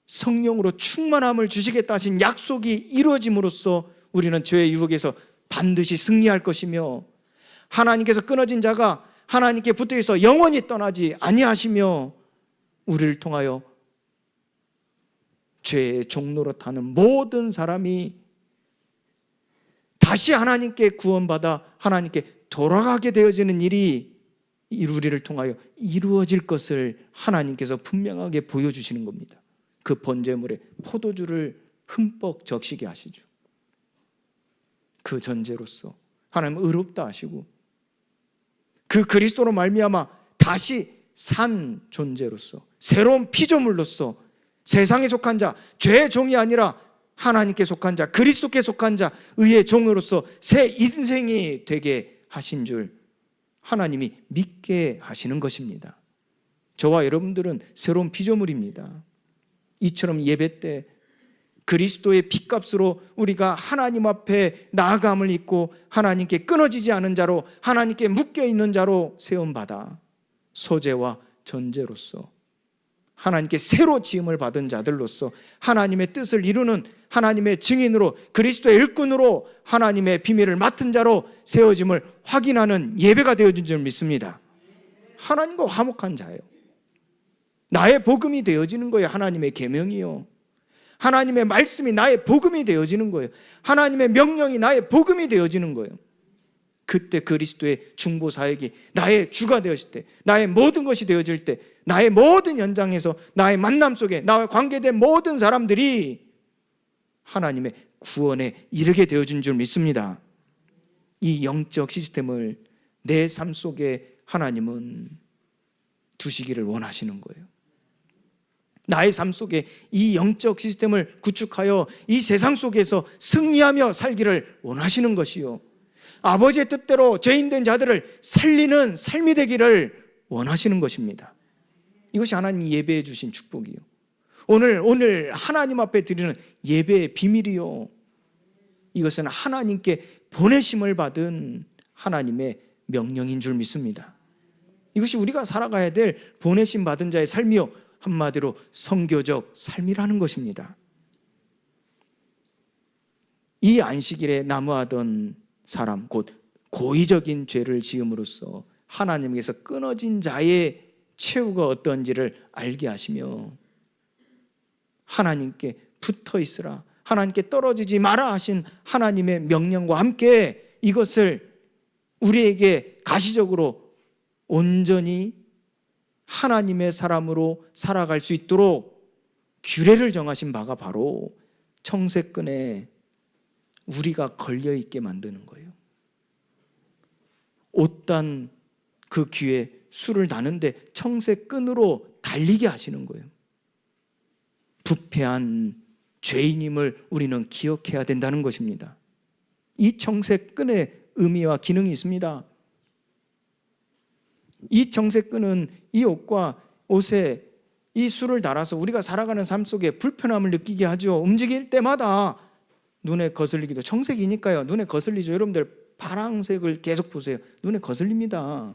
성령으로 충만함을 주시겠다 하신 약속이 이루어짐으로써 우리는 죄의 유혹에서 반드시 승리할 것이며, 하나님께서 끊어진 자가 하나님께 붙어있어 영원히 떠나지 아니하시며, 우리를 통하여 죄의 종로로 타는 모든 사람이 다시 하나님께 구원받아 하나님께 돌아가게 되어지는 일이 우리를 통하여 이루어질 것을 하나님께서 분명하게 보여주시는 겁니다. 그 번제물에 포도주를 흠뻑 적시게 하시죠. 그 전제로서 하나님은 의롭다 하시고, 그 그리스도로 말미암아 다시 산 존재로서, 새로운 피조물로서 세상에 속한 자, 죄의 종이 아니라 하나님께 속한 자, 그리스도께 속한 자, 의의 종으로서 새 인생이 되게 하신 줄 하나님이 믿게 하시는 것입니다. 저와 여러분들은 새로운 피조물입니다. 이처럼 예배 때 그리스도의 피값으로 우리가 하나님 앞에 나아감을 입고 하나님께 끊어지지 않은 자로, 하나님께 묶여있는 자로 세움받아 소재와 전제로서 하나님께 새로 지음을 받은 자들로서 하나님의 뜻을 이루는 하나님의 증인으로, 그리스도의 일꾼으로 하나님의 비밀을 맡은 자로 세워짐을 확인하는 예배가 되어진 줄 믿습니다. 하나님과 화목한 자예요. 나의 복음이 되어지는 거예요. 하나님의 계명이요, 하나님의 말씀이 나의 복음이 되어지는 거예요. 하나님의 명령이 나의 복음이 되어지는 거예요. 그때 그리스도의 중보 사역이 나의 주가 되어질 때, 나의 모든 것이 되어질 때, 나의 모든 현장에서 나의 만남 속에 나와 관계된 모든 사람들이 하나님의 구원에 이르게 되어진 줄 믿습니다. 이 영적 시스템을 내 삶 속에 하나님은 두시기를 원하시는 거예요. 나의 삶 속에 이 영적 시스템을 구축하여 이 세상 속에서 승리하며 살기를 원하시는 것이요, 아버지의 뜻대로 죄인된 자들을 살리는 삶이 되기를 원하시는 것입니다. 이것이 하나님이 예배해 주신 축복이요, 오늘 하나님 앞에 드리는 예배의 비밀이요, 이것은 하나님께 보내심을 받은 하나님의 명령인 줄 믿습니다. 이것이 우리가 살아가야 될 보내심 받은 자의 삶이요, 한마디로 선교적 삶이라는 것입니다. 이 안식일에 남아하던 사람, 곧 고의적인 죄를 지음으로써 하나님께서 끊어진 자의 최후가 어떤지를 알게 하시며, 하나님께 붙어 있으라, 하나님께 떨어지지 마라 하신 하나님의 명령과 함께 이것을 우리에게 가시적으로 온전히 하나님의 사람으로 살아갈 수 있도록 규례를 정하신 바가 바로 청색끈에 우리가 걸려있게 만드는 거예요. 옷단 그 귀에 술을 다는데 청색끈으로 달리게 하시는 거예요. 부패한 죄인임을 우리는 기억해야 된다는 것입니다. 이 청색끈의 의미와 기능이 있습니다. 이 청색끈은 이 옷과 옷에 이 술을 달아서 우리가 살아가는 삶 속에 불편함을 느끼게 하죠. 움직일 때마다 눈에 거슬리기도, 청색이니까요, 눈에 거슬리죠. 여러분들 파란색을 계속 보세요. 눈에 거슬립니다.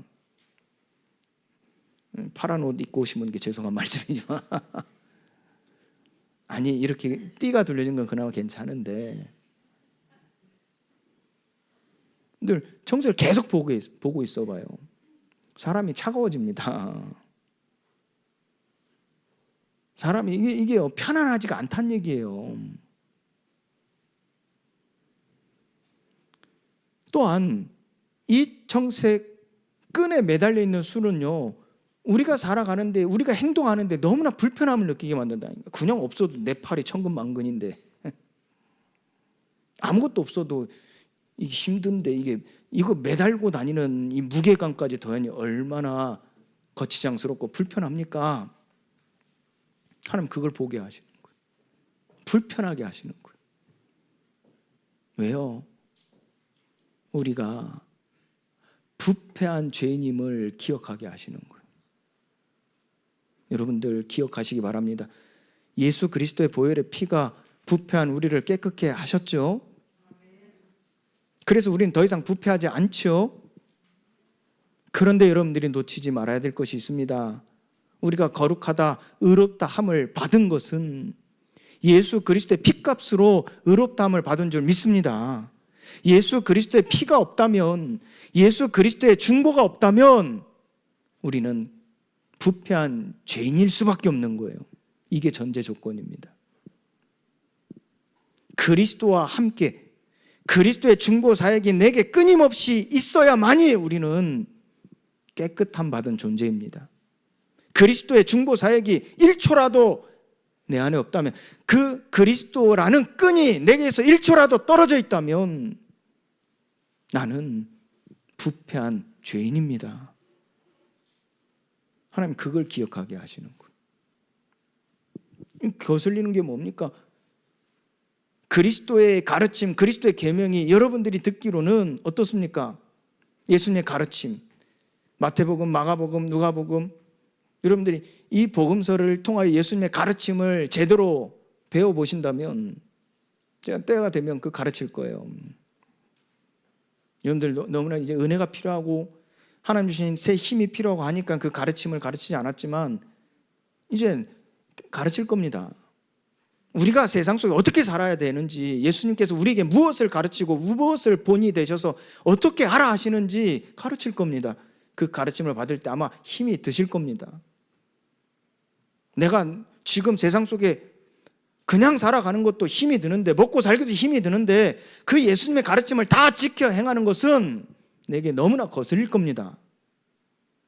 파란 옷 입고 오시면 게 죄송한 말씀이지만 아니, 이렇게 띠가 둘려진 건 그나마 괜찮은데 늘 청색을 계속 보고 있어 봐요. 사람이 차가워집니다. 사람이 이게 편안하지가 않다는 얘기예요. 또한 이 청색 끈에 매달려 있는 술은요, 우리가 살아가는데, 우리가 행동하는데 너무나 불편함을 느끼게 만든다니까. 그냥 없어도 내 팔이 천근만근인데 아무것도 없어도 이게 힘든데, 이게 이거 매달고 다니는 이 무게감까지 더하니 얼마나 거치장스럽고 불편합니까? 하나님 그걸 보게 하시는 거예요. 불편하게 하시는 거예요. 왜요? 우리가 부패한 죄인임을 기억하게 하시는 거예요. 여러분들 기억하시기 바랍니다. 예수 그리스도의 보혈의 피가 부패한 우리를 깨끗게 하셨죠? 그래서 우리는 더 이상 부패하지 않죠? 그런데 여러분들이 놓치지 말아야 될 것이 있습니다. 우리가 거룩하다, 의롭다 함을 받은 것은 예수 그리스도의 피값으로 의롭다 함을 받은 줄 믿습니다. 예수 그리스도의 피가 없다면, 예수 그리스도의 중보가 없다면 우리는 부패한 죄인일 수밖에 없는 거예요. 이게 전제 조건입니다. 그리스도와 함께 그리스도의 중보 사역이 내게 끊임없이 있어야만이 우리는 깨끗함 받은 존재입니다. 그리스도의 중보 사역이 1초라도 내 안에 없다면, 그 그리스도라는 끈이 내게서 1초라도 떨어져 있다면 나는 부패한 죄인입니다. 하나님 그걸 기억하게 하시는 거예요. 거슬리는 게 뭡니까? 그리스도의 가르침, 그리스도의 계명이 여러분들이 듣기로는 어떻습니까? 예수님의 가르침, 마태복음, 마가복음, 누가복음, 여러분들이 이 복음서를 통하여 예수님의 가르침을 제대로 배워보신다면 제가 때가 되면 그 가르칠 거예요. 여러분들 너무나 이제 은혜가 필요하고 하나님 주신 새 힘이 필요하고 하니까 그 가르침을 가르치지 않았지만 이제 가르칠 겁니다. 우리가 세상 속에 어떻게 살아야 되는지, 예수님께서 우리에게 무엇을 가르치고 무엇을 본이 되셔서 어떻게 하라 하시는지 가르칠 겁니다. 그 가르침을 받을 때 아마 힘이 드실 겁니다. 내가 지금 세상 속에 그냥 살아가는 것도 힘이 드는데, 먹고 살기도 힘이 드는데 그 예수님의 가르침을 다 지켜 행하는 것은 내게 너무나 거슬릴 겁니다.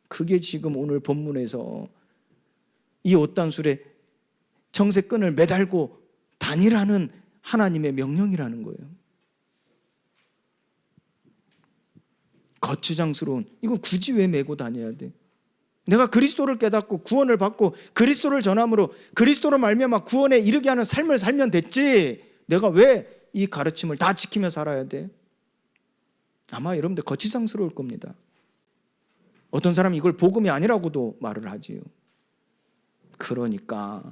그게 지금 오늘 본문에서 이 옷단술에 청색끈을 매달고 다니라는 하나님의 명령이라는 거예요. 거추장스러운, 이거 굳이 왜 메고 다녀야 돼? 내가 그리스도를 깨닫고 구원을 받고 그리스도를 전함으로 그리스도로 말미암아 구원에 이르게 하는 삶을 살면 됐지, 내가 왜 이 가르침을 다 지키며 살아야 돼? 아마 여러분들 거추장스러울 겁니다. 어떤 사람이 이걸 복음이 아니라고도 말을 하지요. 그러니까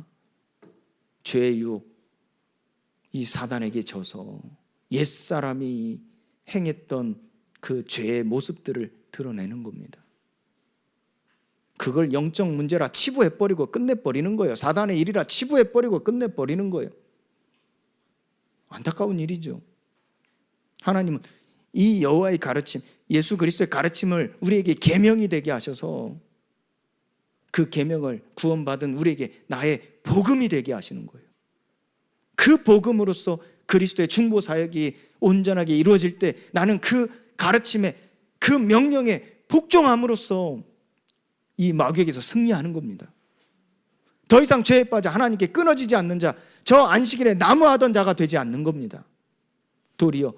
죄의 유혹, 이 사단에게 져서 옛사람이 행했던 그 죄의 모습들을 드러내는 겁니다. 그걸 영적 문제라 치부해버리고 끝내버리는 거예요. 사단의 일이라 치부해버리고 끝내버리는 거예요. 안타까운 일이죠. 하나님은 이 여호와의 가르침, 예수 그리스도의 가르침을 우리에게 계명이 되게 하셔서 그 계명을 구원받은 우리에게 나의 복음이 되게 하시는 거예요. 그 복음으로써 그리스도의 중보 사역이 온전하게 이루어질 때 나는 그 가르침에, 그 명령에 복종함으로써 이 마귀에게서 승리하는 겁니다. 더 이상 죄에 빠져 하나님께 끊어지지 않는 자, 저 안식일에 나무하던 자가 되지 않는 겁니다. 도리어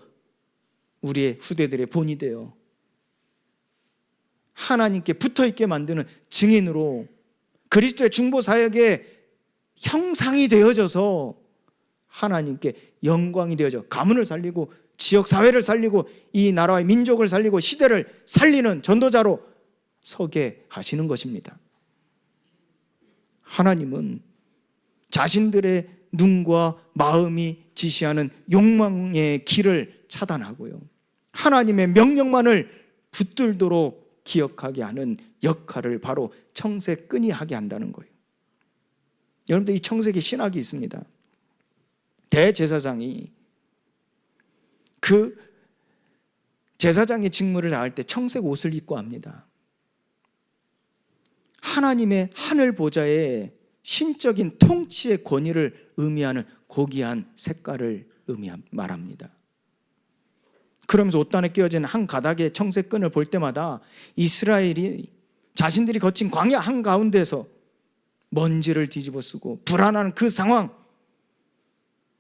우리의 후대들의 본이 되어 하나님께 붙어있게 만드는 증인으로 그리스도의 중보 사역의 형상이 되어져서 하나님께 영광이 되어져 가문을 살리고 지역 사회를 살리고 이 나라의 민족을 살리고 시대를 살리는 전도자로 서게 하시는 것입니다. 하나님은 자신들의 눈과 마음이 지시하는 욕망의 길을 차단하고요, 하나님의 명령만을 붙들도록 기억하게 하는 역할을 바로 청색끈이 하게 한다는 거예요. 여러분들, 이 청색의 신학이 있습니다. 대제사장이 그 제사장의 직무를 다할 때 청색 옷을 입고 합니다. 하나님의 하늘 보좌의 신적인 통치의 권위를 의미하는 고귀한 색깔을 말합니다. 그러면서 옷단에 끼워진 한 가닥의 청색끈을 볼 때마다 이스라엘이 자신들이 거친 광야 한가운데서 먼지를 뒤집어 쓰고 불안한 그 상황,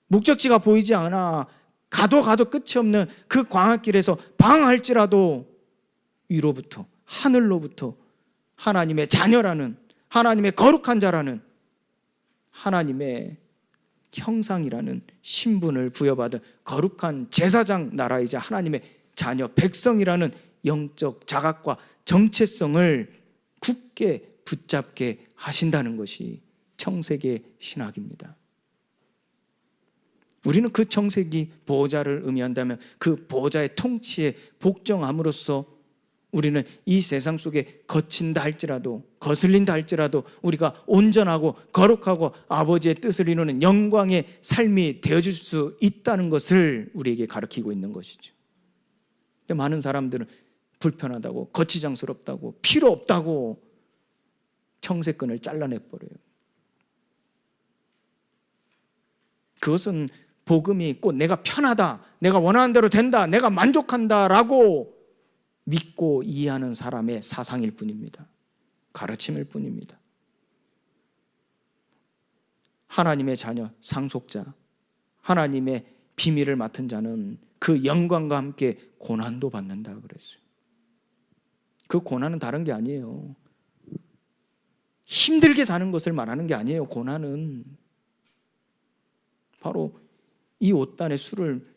목적지가 보이지 않아 가도 끝이 없는 그 광야길에서 방황할지라도 위로부터, 하늘로부터 하나님의 자녀라는, 하나님의 거룩한 자라는, 하나님의 형상이라는 신분을 부여받은 거룩한 제사장 나라이자 하나님의 자녀 백성이라는 영적 자각과 정체성을 굳게 붙잡게 하신다는 것이 청세기 신학입니다. 우리는 그 청세기 보호자를 의미한다면 그 보호자의 통치에 복종함으로써 우리는 이 세상 속에 거친다 할지라도, 거슬린다 할지라도 우리가 온전하고 거룩하고 아버지의 뜻을 이루는 영광의 삶이 되어줄 수 있다는 것을 우리에게 가르치고 있는 것이죠. 많은 사람들은 불편하다고, 거치장스럽다고, 필요 없다고 청세권을 잘라내버려요. 그것은 복음이 꼭 내가 편하다, 내가 원하는 대로 된다, 내가 만족한다라고 믿고 이해하는 사람의 사상일 뿐입니다. 가르침일 뿐입니다. 하나님의 자녀, 상속자, 하나님의 비밀을 맡은 자는 그 영광과 함께 고난도 받는다 그랬어요. 그 고난은 다른 게 아니에요. 힘들게 사는 것을 말하는 게 아니에요. 고난은 바로 이 옷단의 수를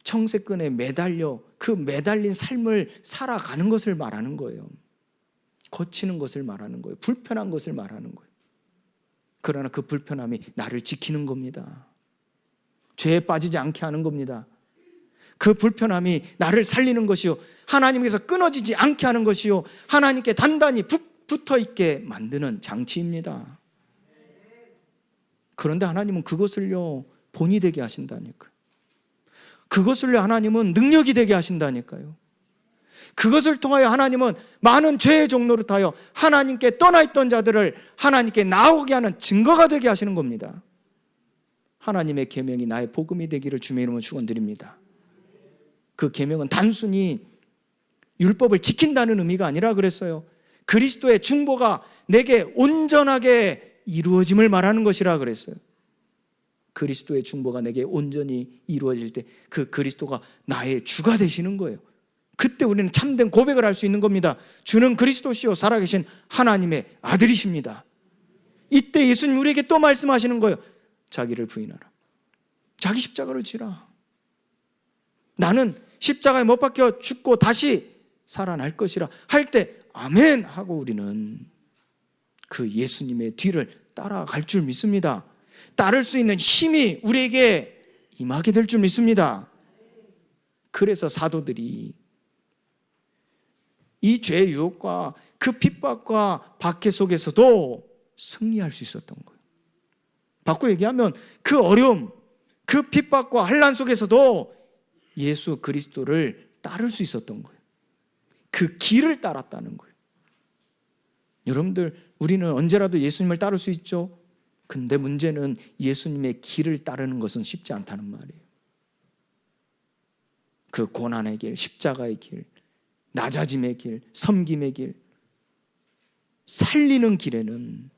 청세권에 매달려 그 매달린 삶을 살아가는 것을 말하는 거예요. 거치는 것을 말하는 거예요. 불편한 것을 말하는 거예요. 그러나 그 불편함이 나를 지키는 겁니다. 죄에 빠지지 않게 하는 겁니다. 그 불편함이 나를 살리는 것이요, 하나님께서 끊어지지 않게 하는 것이요, 하나님께 단단히 붙어 있게 만드는 장치입니다. 그런데 하나님은 그것을요 본이 되게 하신다니까요. 그것을요 하나님은 능력이 되게 하신다니까요. 그것을 통하여 하나님은 많은 죄의 종로를 타여 하나님께 떠나 있던 자들을 하나님께 나오게 하는 증거가 되게 하시는 겁니다. 하나님의 계명이 나의 복음이 되기를 주님의 이름으로 축원드립니다. 그 계명은 단순히 율법을 지킨다는 의미가 아니라 그랬어요. 그리스도의 중보가 내게 온전하게 이루어짐을 말하는 것이라 그랬어요. 그리스도의 중보가 내게 온전히 이루어질 때 그 그리스도가 나의 주가 되시는 거예요. 그때 우리는 참된 고백을 할 수 있는 겁니다. 주는 그리스도시요 살아계신 하나님의 아들이십니다. 이때 예수님 우리에게 또 말씀하시는 거예요. 자기를 부인하라. 자기 십자가를 지라. 나는 십자가에 못 박혀 죽고 다시 살아날 것이라 할 때 아멘 하고 우리는 그 예수님의 뒤를 따라갈 줄 믿습니다. 따를 수 있는 힘이 우리에게 임하게 될 줄 믿습니다. 그래서 사도들이 이 죄의 유혹과 그 핍박과 박해 속에서도 승리할 수 있었던 거예요. 바꿔 얘기하면 그 어려움, 그 핍박과 환난 속에서도 예수 그리스도를 따를 수 있었던 거예요. 그 길을 따랐다는 거예요. 여러분들, 우리는 언제라도 예수님을 따를 수 있죠? 근데 문제는 예수님의 길을 따르는 것은 쉽지 않다는 말이에요. 그 고난의 길, 십자가의 길, 낮아짐의 길, 섬김의 길, 살리는 길에는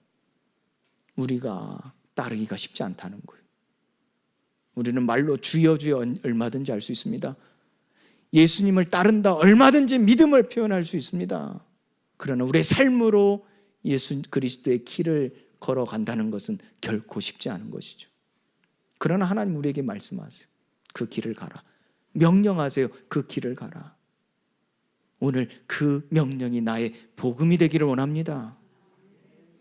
우리가 따르기가 쉽지 않다는 거예요. 우리는 말로 주여 주여 얼마든지 할 수 있습니다. 예수님을 따른다 얼마든지 믿음을 표현할 수 있습니다. 그러나 우리의 삶으로 예수 그리스도의 길을 걸어간다는 것은 결코 쉽지 않은 것이죠. 그러나 하나님 우리에게 말씀하세요. 그 길을 가라. 명령하세요. 그 길을 가라. 오늘 그 명령이 나의 복음이 되기를 원합니다.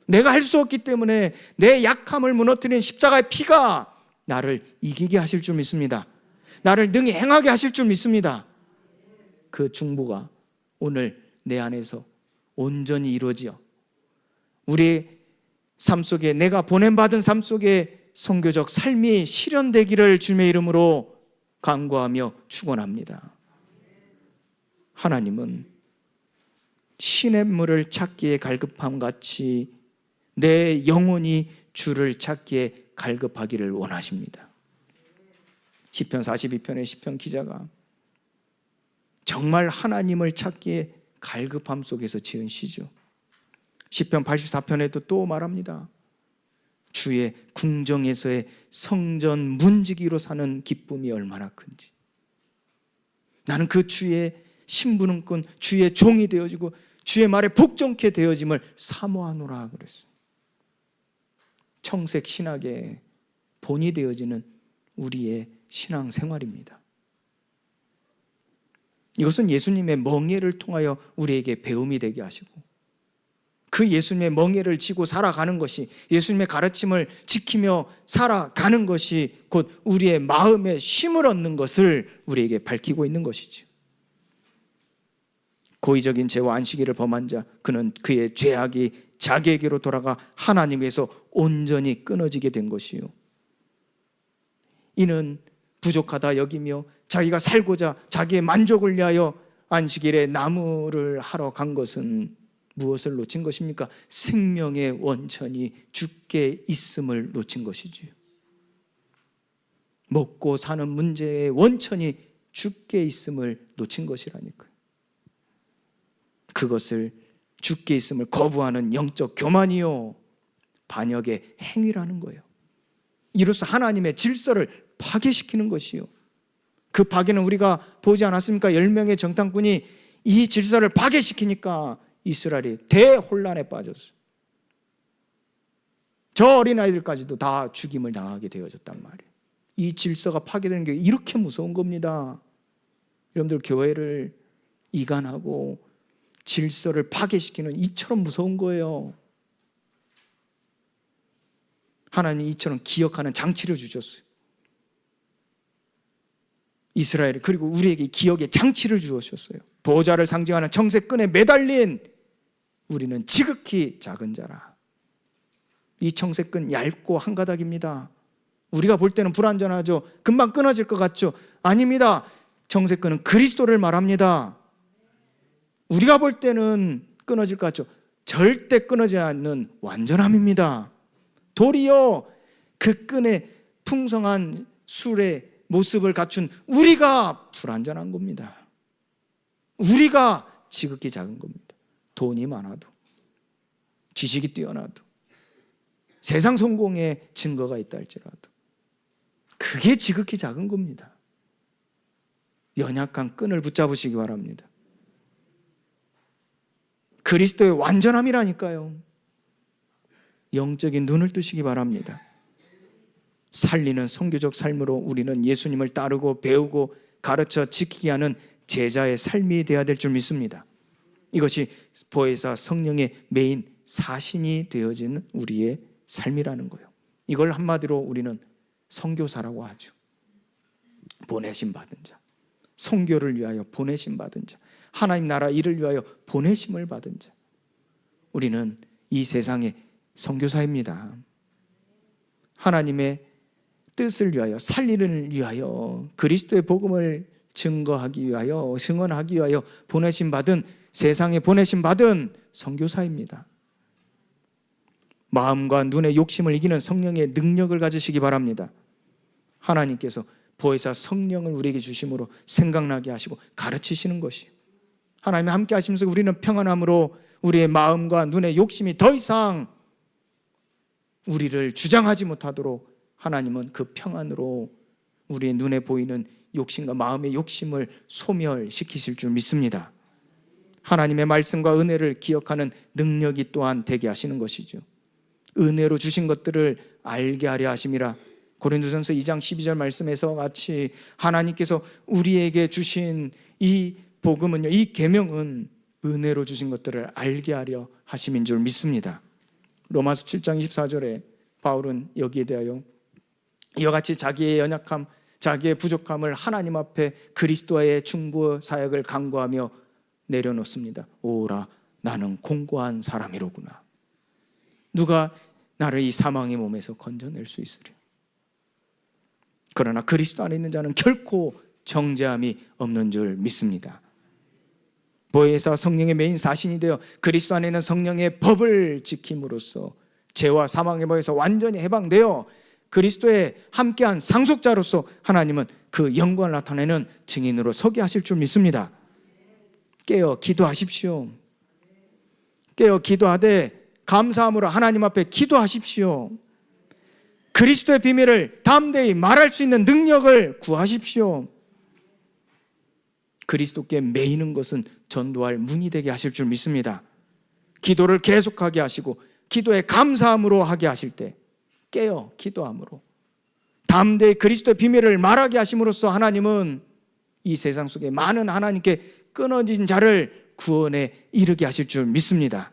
내가 할 수 없기 때문에 내 약함을 무너뜨린 십자가의 피가 나를 이기게 하실 줄 믿습니다. 나를 능히 행하게 하실 줄 믿습니다. 그 중보가 오늘 내 안에서 온전히 이루어지어 우리의 삶 속에, 내가 보냄받은 삶 속에 선교적 삶이 실현되기를 주님의 이름으로 간구하며 축원합니다. 하나님은 시냇물을 찾기에 갈급함 같이 내 영혼이 주를 찾기에 갈급하기를 원하십니다. 시편 42편의 시편 기자가 정말 하나님을 찾기에 갈급함 속에서 지은 시죠. 시편 84편에도 또 말합니다. 주의 궁정에서의 성전 문지기로 사는 기쁨이 얼마나 큰지. 나는 그 주의 신분은권, 주의 종이 되어지고 주의 말에 복종케 되어짐을 사모하노라 그랬어요. 청색 신학의 본이 되어지는 우리의 신앙 생활입니다. 이것은 예수님의 멍에를 통하여 우리에게 배움이 되게 하시고, 그 예수님의 멍에를 지고 살아가는 것이, 예수님의 가르침을 지키며 살아가는 것이 곧 우리의 마음에 쉼을 얻는 것을 우리에게 밝히고 있는 것이죠. 고의적인 죄와 안식일을 범한 자, 그는 그의 죄악이 자기에게로 돌아가 하나님에서 온전히 끊어지게 된 것이요, 이는 부족하다 여기며 자기가 살고자 자기의 만족을 위하여 안식일에 나무를 하러 간 것은 무엇을 놓친 것입니까? 생명의 원천이 주께 있음을 놓친 것이지요. 먹고 사는 문제의 원천이 주께 있음을 놓친 것이라니까요. 그것을 주께 있음을 거부하는 영적 교만이요, 반역의 행위라는 거예요. 이로써 하나님의 질서를 파괴시키는 것이요, 그 파괴는 우리가 보지 않았습니까? 10명의 정탐꾼이 이 질서를 파괴시키니까 이스라엘이 대혼란에 빠졌어요. 저 어린아이들까지도 다 죽임을 당하게 되어졌단 말이에요. 이 질서가 파괴되는 게 이렇게 무서운 겁니다. 여러분들, 교회를 이간하고 질서를 파괴시키는 이처럼 무서운 거예요. 하나님이 이처럼 기억하는 장치를 주셨어요. 이스라엘, 그리고 우리에게 기억의 장치를 주셨어요. 보호자를 상징하는 청색 끈에 매달린 우리는 지극히 작은 자라. 이 청색 끈 얇고 한 가닥입니다. 우리가 볼 때는 불완전하죠. 금방 끊어질 것 같죠? 아닙니다. 청색 끈은 그리스도를 말합니다. 우리가 볼 때는 끊어질 것 같죠? 절대 끊어지지 않는 완전함입니다. 도리어 그 끈의 풍성한 술의 모습을 갖춘 우리가 불완전한 겁니다. 우리가 지극히 작은 겁니다. 돈이 많아도, 지식이 뛰어나도, 세상 성공의 증거가 있다 할지라도 그게 지극히 작은 겁니다. 연약한 끈을 붙잡으시기 바랍니다. 그리스도의 완전함이라니까요. 영적인 눈을 뜨시기 바랍니다. 살리는 선교적 삶으로 우리는 예수님을 따르고 배우고 가르쳐 지키게 하는 제자의 삶이 되어야 될 줄 믿습니다. 이것이 보혜사 성령의 메인 사신이 되어지는 우리의 삶이라는 거예요. 이걸 한마디로 우리는 선교사라고 하죠. 보내심 받은 자, 선교를 위하여 보내심 받은 자, 하나님 나라 일을 위하여 보내심을 받은 자, 우리는 이 세상의 선교사입니다. 하나님의 뜻을 위하여, 살리를 위하여, 그리스도의 복음을 증거하기 위하여, 증언하기 위하여 보내심 받은, 세상에 보내심 받은 선교사입니다. 마음과 눈의 욕심을 이기는 성령의 능력을 가지시기 바랍니다. 하나님께서 보혜사 성령을 우리에게 주심으로 생각나게 하시고 가르치시는 것이, 하나님이 함께 하시면서 우리는 평안함으로 우리의 마음과 눈의 욕심이 더 이상 우리를 주장하지 못하도록 하나님은 그 평안으로 우리의 눈에 보이는 욕심과 마음의 욕심을 소멸시키실 줄 믿습니다. 하나님의 말씀과 은혜를 기억하는 능력이 또한 되게 하시는 것이죠. 은혜로 주신 것들을 알게 하려 하심이라. 고린도전서 2장 12절 말씀에서 같이 하나님께서 우리에게 주신 이 복음은요, 이 계명은 은혜로 주신 것들을 알게 하려 하심인 줄 믿습니다. 로마서 7장 24절에 바울은 여기에 대하여 이와 같이 자기의 연약함, 자기의 부족함을 하나님 앞에 그리스도의 중보 사역을 간구하며 내려놓습니다. 오라, 나는 공고한 사람이로구나. 누가 나를 이 사망의 몸에서 건져낼 수 있으랴. 그러나 그리스도 안에 있는 자는 결코 정죄함이 없는 줄 믿습니다. 보혜사 성령의 메인 사신이 되어 그리스도 안에 있는 성령의 법을 지킴으로써 죄와 사망의 법에서 완전히 해방되어 그리스도의 함께한 상속자로서 하나님은 그 영광을 나타내는 증인으로 서게 하실 줄 믿습니다. 깨어 기도하십시오. 깨어 기도하되 감사함으로 하나님 앞에 기도하십시오. 그리스도의 비밀을 담대히 말할 수 있는 능력을 구하십시오. 그리스도께 매이는 것은 전도할 문이 되게 하실 줄 믿습니다. 기도를 계속하게 하시고 기도에 감사함으로 하게 하실 때 깨어 기도함으로 담대히 그리스도의 비밀을 말하게 하심으로써 하나님은 이 세상 속에 많은 하나님께 끊어진 자를 구원에 이르게 하실 줄 믿습니다.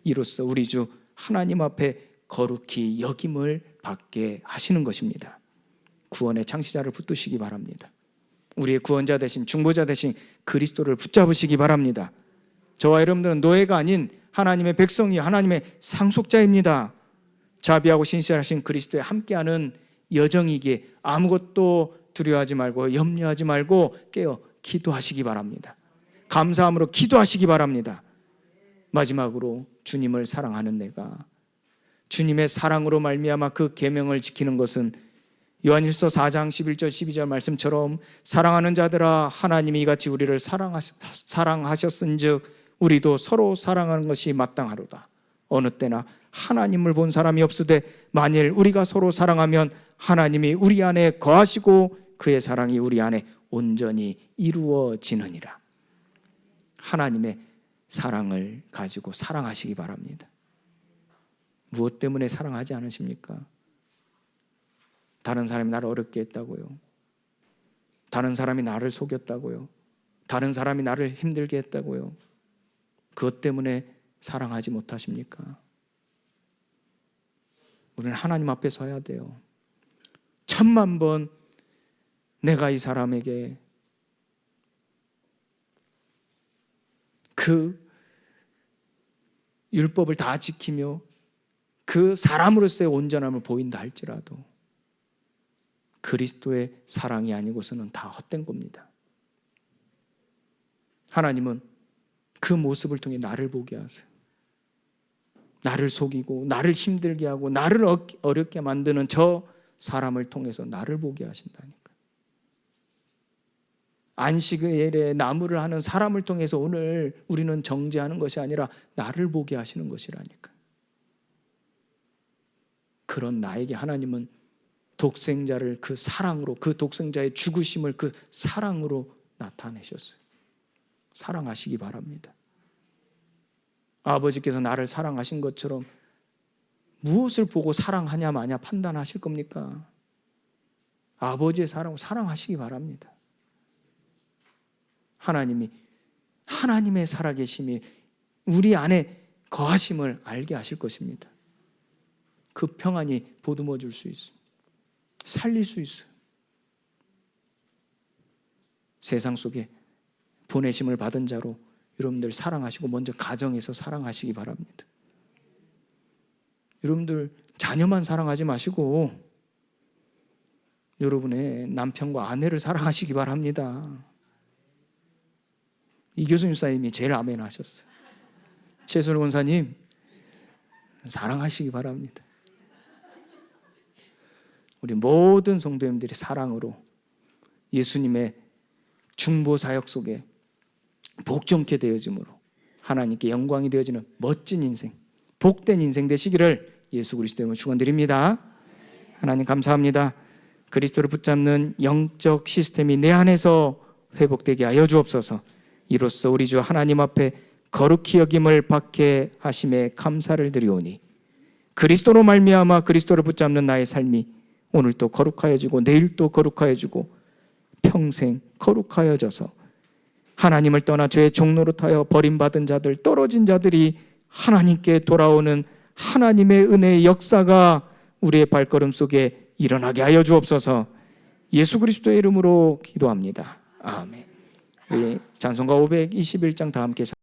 이로써 우리 주 하나님 앞에 거룩히 여김을 받게 하시는 것입니다. 구원의 창시자를 붙드시기 바랍니다. 우리의 구원자 되신 중보자 되신 그리스도를 붙잡으시기 바랍니다. 저와 여러분들은 노예가 아닌 하나님의 백성이 하나님의 상속자입니다. 자비하고 신실하신 그리스도에 함께하는 여정이기에 아무것도 두려워하지 말고 염려하지 말고 깨어 기도하시기 바랍니다. 감사함으로 기도하시기 바랍니다. 마지막으로 주님을 사랑하는 내가 주님의 사랑으로 말미암아 그 계명을 지키는 것은 요한일서 4장 11절 12절 말씀처럼 사랑하는 자들아 하나님이 이같이 우리를 사랑하셨은즉 우리도 서로 사랑하는 것이 마땅하로다. 어느 때나 하나님을 본 사람이 없으되 만일 우리가 서로 사랑하면 하나님이 우리 안에 거하시고 그의 사랑이 우리 안에 온전히 이루어지느니라. 하나님의 사랑을 가지고 사랑하시기 바랍니다. 무엇 때문에 사랑하지 않으십니까? 다른 사람이 나를 어렵게 했다고요? 다른 사람이 나를 속였다고요? 다른 사람이 나를 힘들게 했다고요? 그것 때문에 사랑하지 못하십니까? 우리는 하나님 앞에 서야 돼요. 1000만 번 내가 이 사람에게 그 율법을 다 지키며 그 사람으로서의 온전함을 보인다 할지라도 그리스도의 사랑이 아니고서는 다 헛된 겁니다. 하나님은 그 모습을 통해 나를 보게 하세요. 나를 속이고 나를 힘들게 하고 나를 어렵게 만드는 저 사람을 통해서 나를 보게 하신다니까. 안식일에 나무를 하는 사람을 통해서 오늘 우리는 정죄하는 것이 아니라 나를 보게 하시는 것이라니까. 그런 나에게 하나님은 독생자를 그 사랑으로, 그 독생자의 죽으심을 그 사랑으로 나타내셨어요. 사랑하시기 바랍니다. 아버지께서 나를 사랑하신 것처럼 무엇을 보고 사랑하냐 마냐 판단하실 겁니까? 아버지의 사랑을 사랑하시기 바랍니다. 하나님이 하나님의 살아계심이 우리 안에 거하심을 알게 하실 것입니다. 그 평안이 보듬어 줄 수 있어요. 살릴 수 있어요. 세상 속에 보내심을 받은 자로 여러분들 사랑하시고 먼저 가정에서 사랑하시기 바랍니다. 여러분들 자녀만 사랑하지 마시고 여러분의 남편과 아내를 사랑하시기 바랍니다. 이 교수님 사님이 제일 아멘 하셨어요. 최솔 권사님 사랑하시기 바랍니다. 우리 모든 성도님들이 사랑으로 예수님의 중보 사역 속에 복종케 되어짐으로 하나님께 영광이 되어지는 멋진 인생, 복된 인생 되시기를 예수 그리스도 이름으로 축원드립니다. 하나님 감사합니다. 그리스도를 붙잡는 영적 시스템이 내 안에서 회복되게 하여 주옵소서. 이로써 우리 주 하나님 앞에 거룩히 여김을 받게 하심에 감사를 드리오니 그리스도로 말미암아 그리스도를 붙잡는 나의 삶이 오늘도 거룩하여지고 내일도 거룩하여지고 평생 거룩하여져서 하나님을 떠나 죄의 종노릇하여 버림받은 자들, 떨어진 자들이 하나님께 돌아오는 하나님의 은혜의 역사가 우리의 발걸음 속에 일어나게 하여 주옵소서. 예수 그리스도의 이름으로 기도합니다. 아멘. 우리 찬송가 521장 다 함께